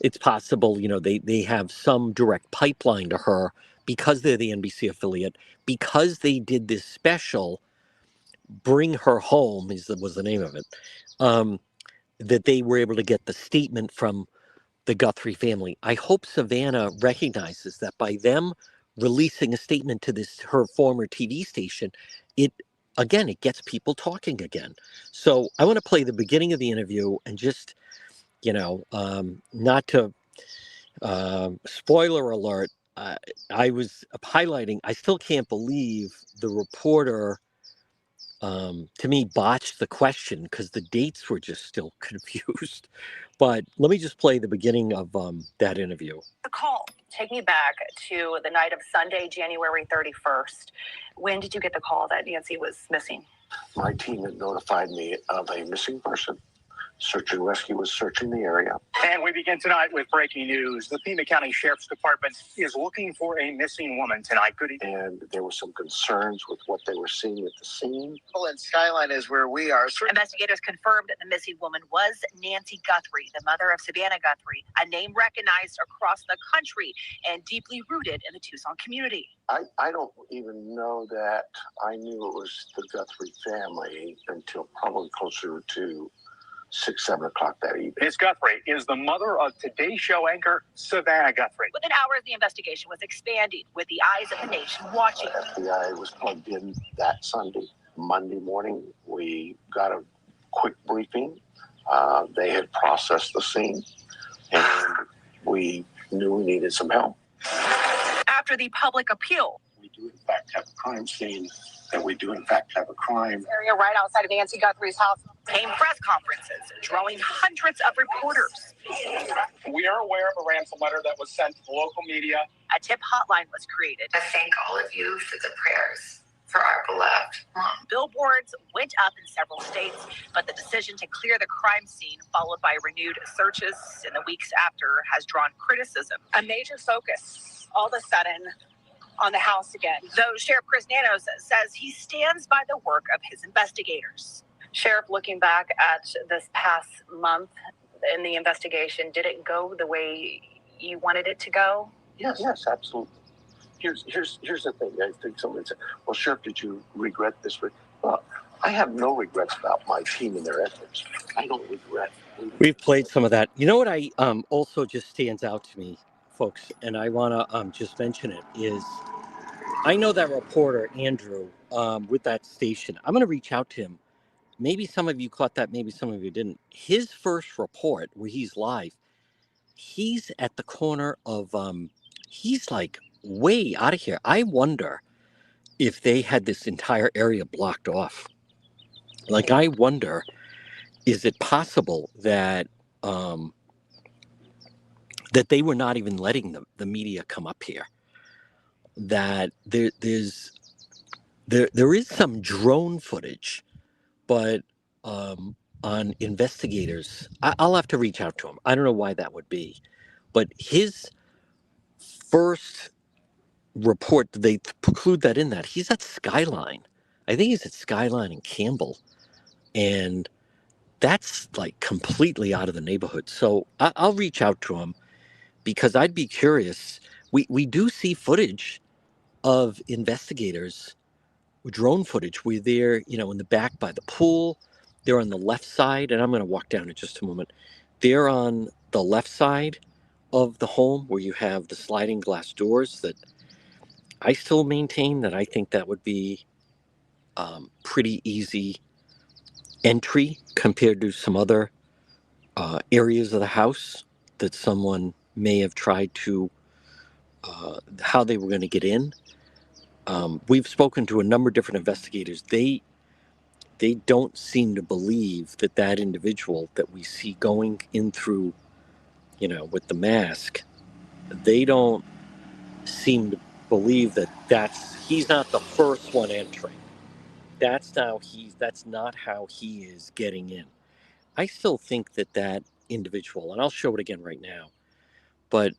it's possible, they have some direct pipeline to her because they're the NBC affiliate, because they did this special, Bring Her Home was the name of it, that they were able to get the statement from the Guthrie family. I hope Savannah recognizes that by them releasing a statement to her former TV station, it gets people talking again. So I want to play the beginning of the interview and just, not to spoiler alert. I was highlighting, I still can't believe the reporter, to me, botched the question because the dates were just still confused. But let me just play the beginning of that interview. The call. Take me back to the night of Sunday, January 31st. When did you get the call that Nancy was missing? My team had notified me of a missing person. Search and rescue was searching the area. And we begin tonight with breaking news. The Pima County Sheriff's Department is looking for a missing woman tonight. Good evening. And there were some concerns with what they were seeing at the scene. And Skyline is where we are. Investigators confirmed that the missing woman was Nancy Guthrie, the mother of Savannah Guthrie, a name recognized across the country and deeply rooted in the Tucson community. I don't even know that I knew it was the Guthrie family until probably closer to 6, 7 o'clock that evening. Ms. Guthrie is the mother of Today Show anchor Savannah Guthrie. Within hours, the investigation was expanding with the eyes of the nation watching. The FBI was plugged in that Sunday. Monday morning, we got a quick briefing. They had processed the scene, and we knew we needed some help. After the public appeal, We do do in fact have a crime scene, that we do in fact have a crime. Area right outside of Nancy Guthrie's house came press conferences, drawing hundreds of reporters. We are aware of a ransom letter that was sent to the local media. A tip hotline was created. I thank all of you for the prayers for our beloved mom. Billboards went up in several states, but the decision to clear the crime scene, followed by renewed searches in the weeks after, has drawn criticism. A major focus, all of a sudden, on the house again. Though Sheriff Chris Nanos says he stands by the work of his investigators. Sheriff, looking back at this past month in the investigation, did it go the way you wanted it to go? Yes, absolutely. Here's the thing. I think someone said, well, Sheriff, did you regret this? Well, I have no regrets about my team and their efforts. I don't regret. We've played some of that. You know what I also just stands out to me, folks, and I want to just mention it, is I know that reporter, Andrew, with that station. I'm going to reach out to him. Maybe some of you caught that, maybe some of you didn't. His first report, where he's live, he's at the corner of, he's like way out of here. I wonder if they had this entire area blocked off. Like, I wonder, is it possible that that they were not even letting the media come up here? That there is some drone footage, but on investigators, I'll have to reach out to him. I don't know why that would be, but his first report, they include that in that. He's at Skyline. I think he's at Skyline and Campbell, and that's like completely out of the neighborhood. So I'll reach out to him, because I'd be curious. We do see footage of investigators, drone footage, where they're, in the back by the pool. They're on the left side, and I'm going to walk down in just a moment. They're on the left side of the home, where you have the sliding glass doors. That I still maintain that I think that would be pretty easy entry compared to some other areas of the house that someone may have tried to, how they were going to get in. We've spoken to a number of different investigators. They don't seem to believe that individual that we see going in through, with the mask, they don't seem to believe that he's not the first one entering. That's not how he is getting in. I still think that individual, and I'll show it again right now, but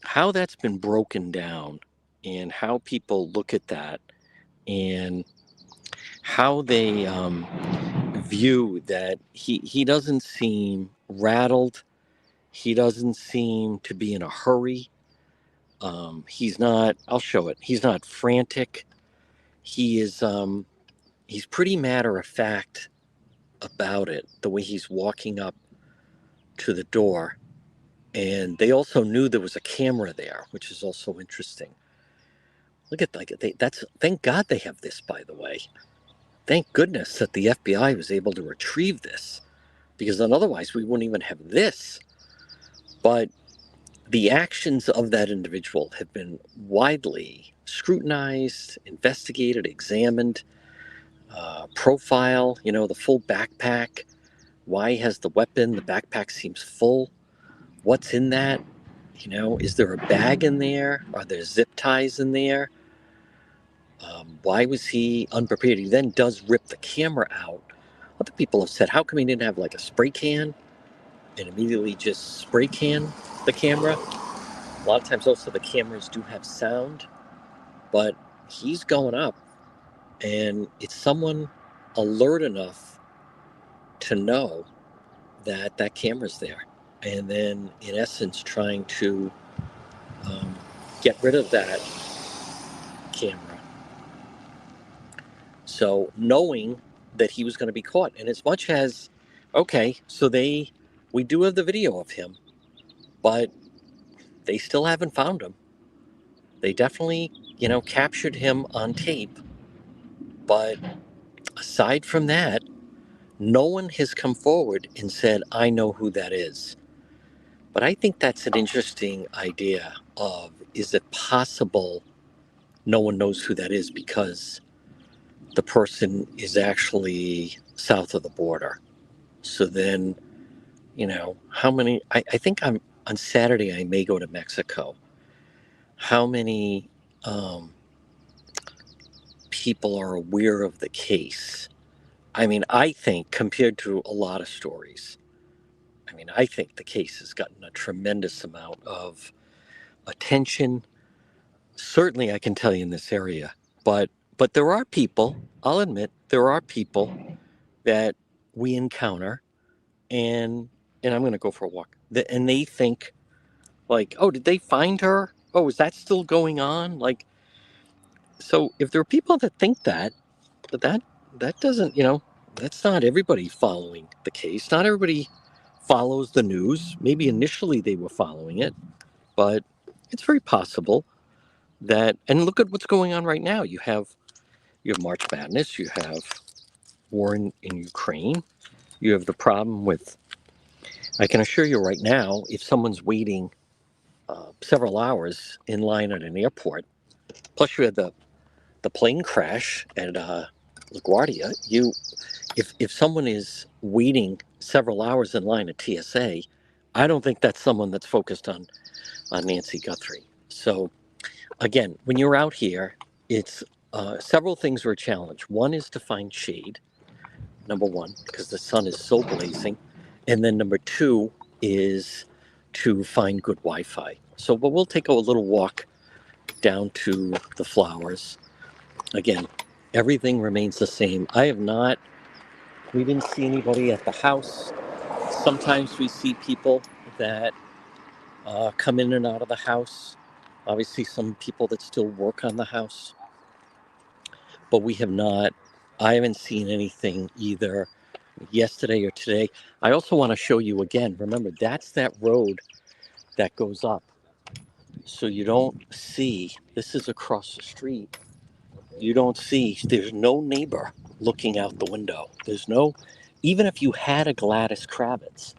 how that's been broken down and how people look at that and how they view that he doesn't seem rattled. He doesn't seem to be in a hurry. He's not, I'll show it. He's not frantic. He is, he's pretty matter of fact about it, the way he's walking up to the door. And they also knew there was a camera there, which is also interesting. Look at that's, thank God they have this, by the way. Thank goodness that the FBI was able to retrieve this, because then otherwise we wouldn't even have this. But the actions of that individual have been widely scrutinized, investigated, examined, profile, the full backpack. Why has the weapon? The backpack seems full. What's in that? Is there a bag in there? Are there zip ties in there? Why was he unprepared? He then does rip the camera out. Other people have said, how come he didn't have like a spray can and immediately just spray can the camera? A lot of times also the cameras do have sound, but he's going up, and it's someone alert enough to know that camera's there, and then in essence trying to get rid of that camera. So knowing that he was going to be caught, and as much as, okay, so we do have the video of him, but they still haven't found him. They definitely, captured him on tape, but aside from that, no one has come forward and said, I know who that is. But I think that's an interesting idea of, is it possible no one knows who that is because the person is actually south of the border. So then, how many, I think on Saturday, I may go to Mexico. How many people are aware of the case? I mean, I think compared to a lot of stories, I think the case has gotten a tremendous amount of attention. Certainly, I can tell you in this area, but there are people. I'll admit there are people that we encounter, and I'm going to go for a walk. And they think like, oh, did they find her? Oh, is that still going on? Like, so if there are people that think that that doesn't, that's not everybody following the case. Not everybody follows the news. Maybe initially they were following it, but it's very possible that. And look at what's going on right now. You have March Madness. You have war in Ukraine. You have the problem with. I can assure you right now, if someone's waiting several hours in line at an airport, plus you had the plane crash at LaGuardia, if someone is waiting several hours in line at TSA, I don't think that's someone that's focused on Nancy Guthrie. So again, when you're out here, it's several things are a challenge. One is to find shade, number one, because the sun is so blazing. And then number two is to find good Wi-Fi. So, but we'll take a little walk down to the flowers. Again, everything remains the same. We didn't see anybody at the house. Sometimes we see people that come in and out of the house. Obviously, some people that still work on the house. But I haven't seen anything either yesterday or today. I also want to show you again. Remember, that's that road that goes up. So you don't see, this is across the street. There's no neighbor looking out the window. Even if you had a Gladys Kravitz,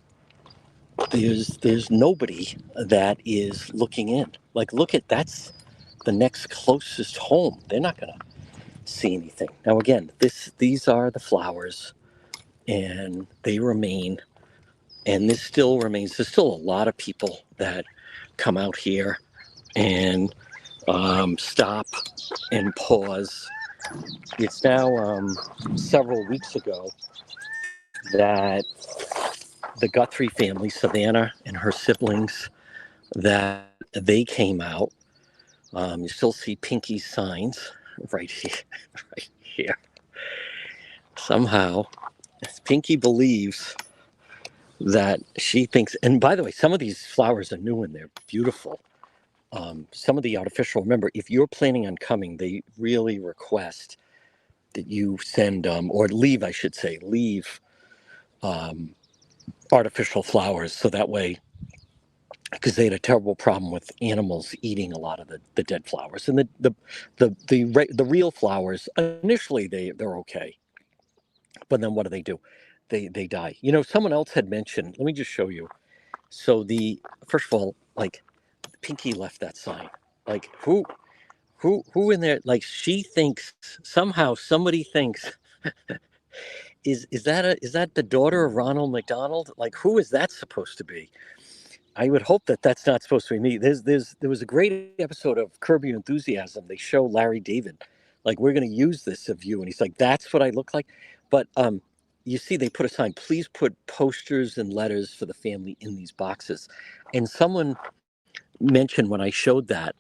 there's nobody that is looking in. Like, that's the next closest home. They're not going to see anything. Now, again, these are the flowers, and they remain. And this still remains. There's still a lot of people that come out here and stop and pause. It's now several weeks ago that the Guthrie family, Savannah and her siblings, that they came out. You still see Pinky's signs right here, right here. Somehow, Pinky believes that she thinks, and by the way, some of these flowers are new and they're beautiful. Some of the artificial, remember, if you're planning on coming, they really request that you send, or leave, I should say, artificial flowers. So that way, because they had a terrible problem with animals eating a lot of the dead flowers. And the real flowers, initially they're okay. But then what do? They die. Someone else had mentioned, let me just show you. So first of all, like, Pinky left that sign. Like, who in there, like, she thinks somehow somebody thinks is that the daughter of Ronald McDonald? Like, who is that supposed to be? I would hope that that's not supposed to be me. There was a great episode of Curb Your Enthusiasm. They show Larry David, like, we're going to use this of you, and he's like, that's what I look like. But you see, they put a sign. Please put posters and letters for the family in these boxes. And someone mentioned when I showed that,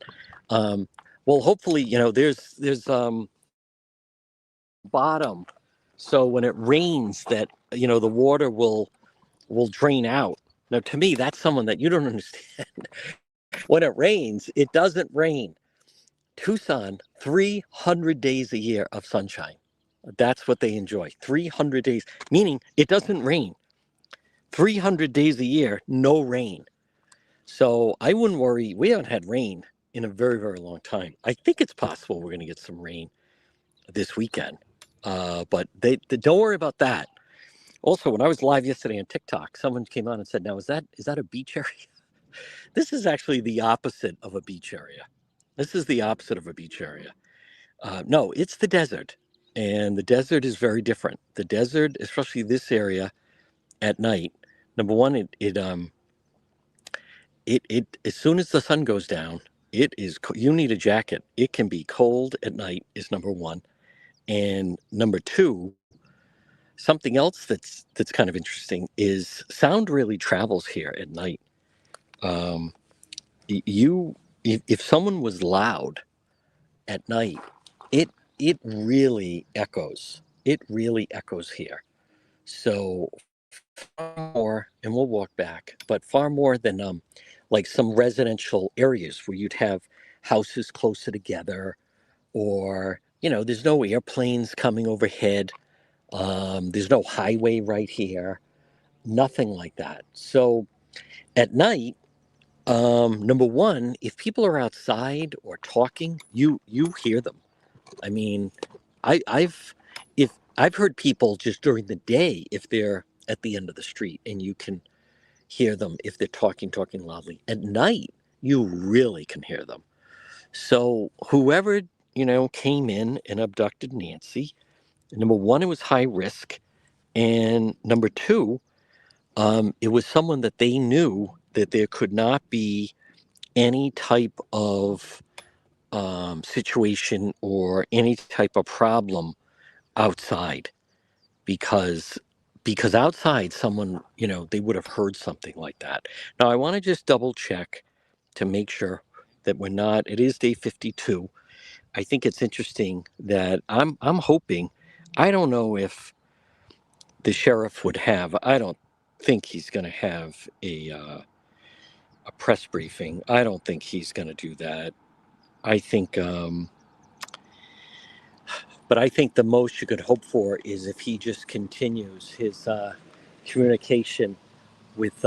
well, hopefully, there's bottom, so when it rains, that the water will drain out. Now, to me, that's someone that you don't understand. When it rains, it doesn't rain. Tucson, 300 days a year of sunshine. That's what they enjoy. 300 days, meaning it doesn't rain. 300 days a year, no rain. So I wouldn't worry. We haven't had rain in a very, very long time. I think it's possible we're going to get some rain this weekend. But they don't worry about that. Also, when I was live yesterday on TikTok, someone came on and said, now, is that a beach area? This is actually the opposite of a beach area. This is the opposite of a beach area. No, it's the desert. And the desert is very different. The desert, especially this area at night, number one, it as soon as the sun goes down, you need a jacket. It can be cold at night is number one. And number two, something else that's kind of interesting is sound really travels here at night. Um, you if someone was loud at night, it it really echoes. It really echoes here. So far more, and we'll walk back, but far more than like some residential areas where you'd have houses closer together, or there's no airplanes coming overhead. There's no highway right here. Nothing like that. So at night, number one, if people are outside or talking, you hear them. I mean, I've if I've heard people just during the day if they're at the end of the street and you can hear them if they're talking loudly. At night, you really can hear them. So whoever came in and abducted Nancy, number one, it was high risk, and number two, it was someone that they knew that there could not be any type of situation or any type of problem outside because outside someone they would have heard something like that. Now I want to just double check to make sure that we're not. It is day 52. I think it's interesting that I'm hoping. I don't know if the sheriff would have. I don't think he's going to have a press briefing. I don't think he's going to do that. I think but I think the most you could hope for is if he just continues his communication with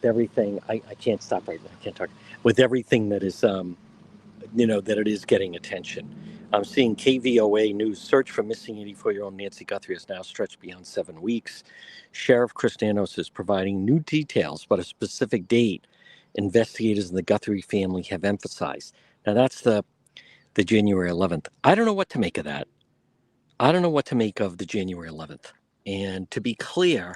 everything. I can't stop right now. I can't talk with everything that is that it is getting attention. I'm seeing KVOA news search for missing 84-year-old Nancy Guthrie has now stretched beyond 7 weeks. Sheriff Chris Nanos is providing new details about a specific date investigators in the Guthrie family have emphasized. Now that's the January 11th. I don't know what to make of that. I don't know what to make of the January 11th. And to be clear,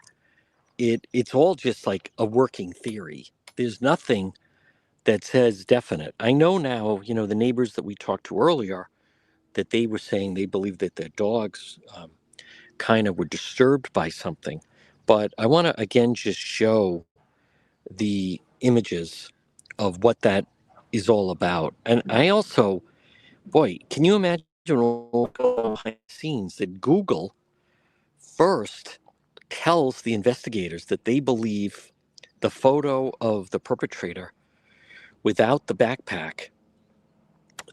it's all just like a working theory. There's nothing that says definite. I know now, the neighbors that we talked to earlier, that they were saying they believe that their dogs kind of were disturbed by something. But I want to again just show the images of what that is all about. And I also, boy, can you imagine all behind the scenes that Google first tells the investigators that they believe the photo of the perpetrator without the backpack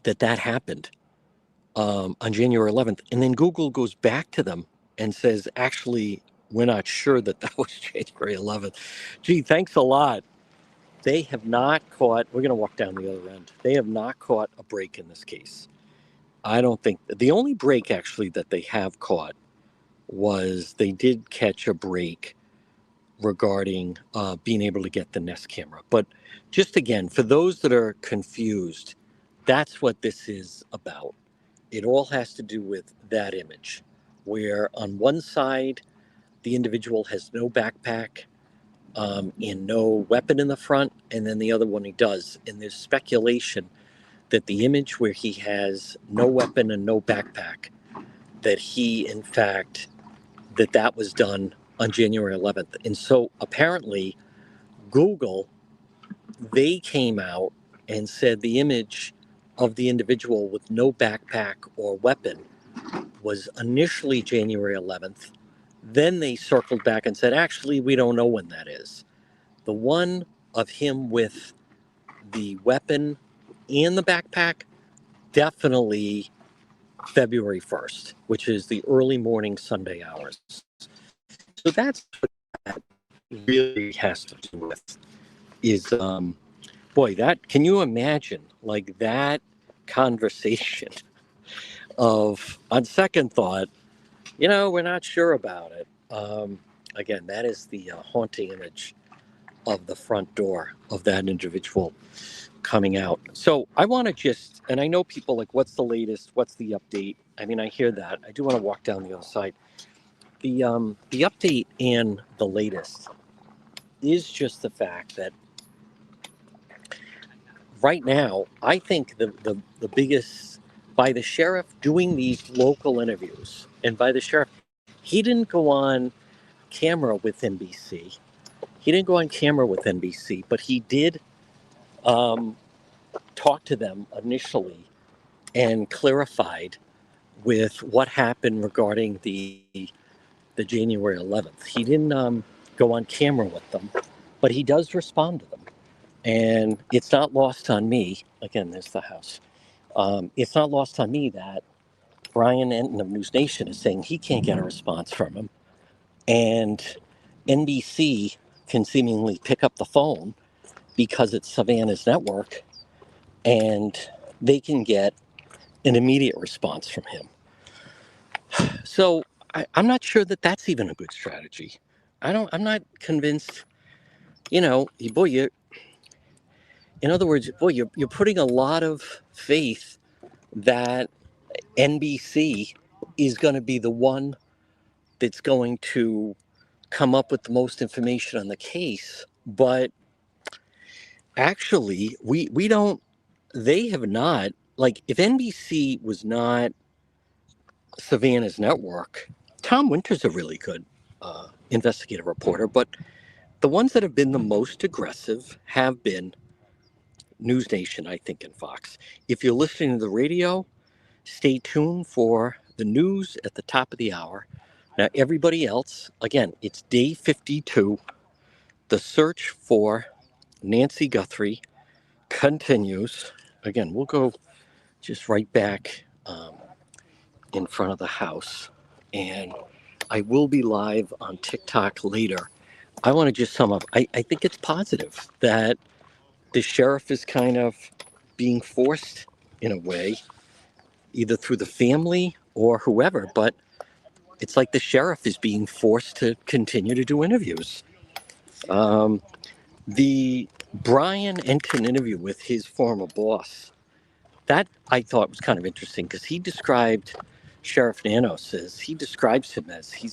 that happened on January 11th, and then Google goes back to them and says, actually, we're not sure that was January 11th. Gee, thanks a lot. They have not caught. We're going to walk down the other end. They have not caught a break in this case. I don't think the only break actually that they have caught was they did catch a break regarding being able to get the Nest camera. But just again, for those that are confused, that's what this is about. It all has to do with that image, where on one side, the individual has no backpack and no weapon in the front, and then the other one he does. And there's speculation that the image where he has no weapon and no backpack, that he, in fact, that was done on January 11th. And so apparently Google, they came out and said the image of the individual with no backpack or weapon was initially January 11th. Then they circled back and said, actually, we don't know when that is. The one of him with the weapon and the backpack, definitely February 1st, which is the early morning Sunday hours. So that's what that really has to do with is, boy, that, can you imagine like that conversation of, on second thought, we're not sure about it. Again, that is the haunting image of the front door of that individual coming out. So I want to just, and I know people like, what's the latest? What's the update? I mean, I hear that. I do want to walk down the other side. The update and the latest is just the fact that right now, I think the biggest, by the sheriff doing these local interviews, and by the sheriff, he didn't go on camera with NBC. He didn't go on camera with NBC, but he did um, talk to them initially and clarified with what happened regarding the January 11th. He didn't go on camera with them, but he does respond to them. And it's not lost on me. Again, there's the house. It's not lost on me that Brian Enton of News Nation is saying he can't get a response from him. And NBC can seemingly pick up the phone because it's Savannah's network and they can get an immediate response from him. So I'm not sure that that's even a good strategy. I'm not convinced, boy, in other words, boy, you're putting a lot of faith that NBC is going to be the one that's going to come up with the most information on the case. But actually, we don't, they have not, like, if NBC was not Savannah's network, Tom Winter's a really good investigative reporter, but the ones that have been the most aggressive have been News Nation, I think, and Fox. If you're listening to the radio, stay tuned for the news at the top of the hour. Now, everybody else, again, it's day 52. The search for Nancy Guthrie continues. Again, we'll go just right back in front of the house. And I will be live on TikTok later. I want to just sum up. I think it's positive that the sheriff is kind of being forced in a way, either through the family or whoever, but it's like the sheriff is being forced to continue to do interviews. The Brian Enton interview with his former boss, that I thought was kind of interesting because he described Sheriff Nanos as, he describes him as he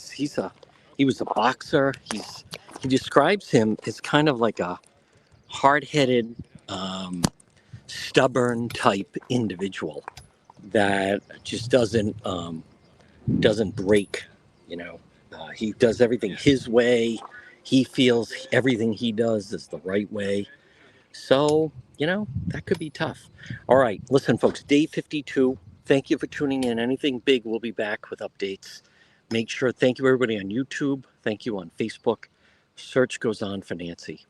was a boxer. He describes him as kind of like a hard-headed, stubborn type individual that just doesn't break. He does everything his way. He feels everything he does is the right way. So, that could be tough. All right, listen, folks, day 52. Thank you for tuning in. Anything big, we'll be back with updates. Make sure, thank you, everybody on YouTube. Thank you on Facebook. Search goes on for Nancy.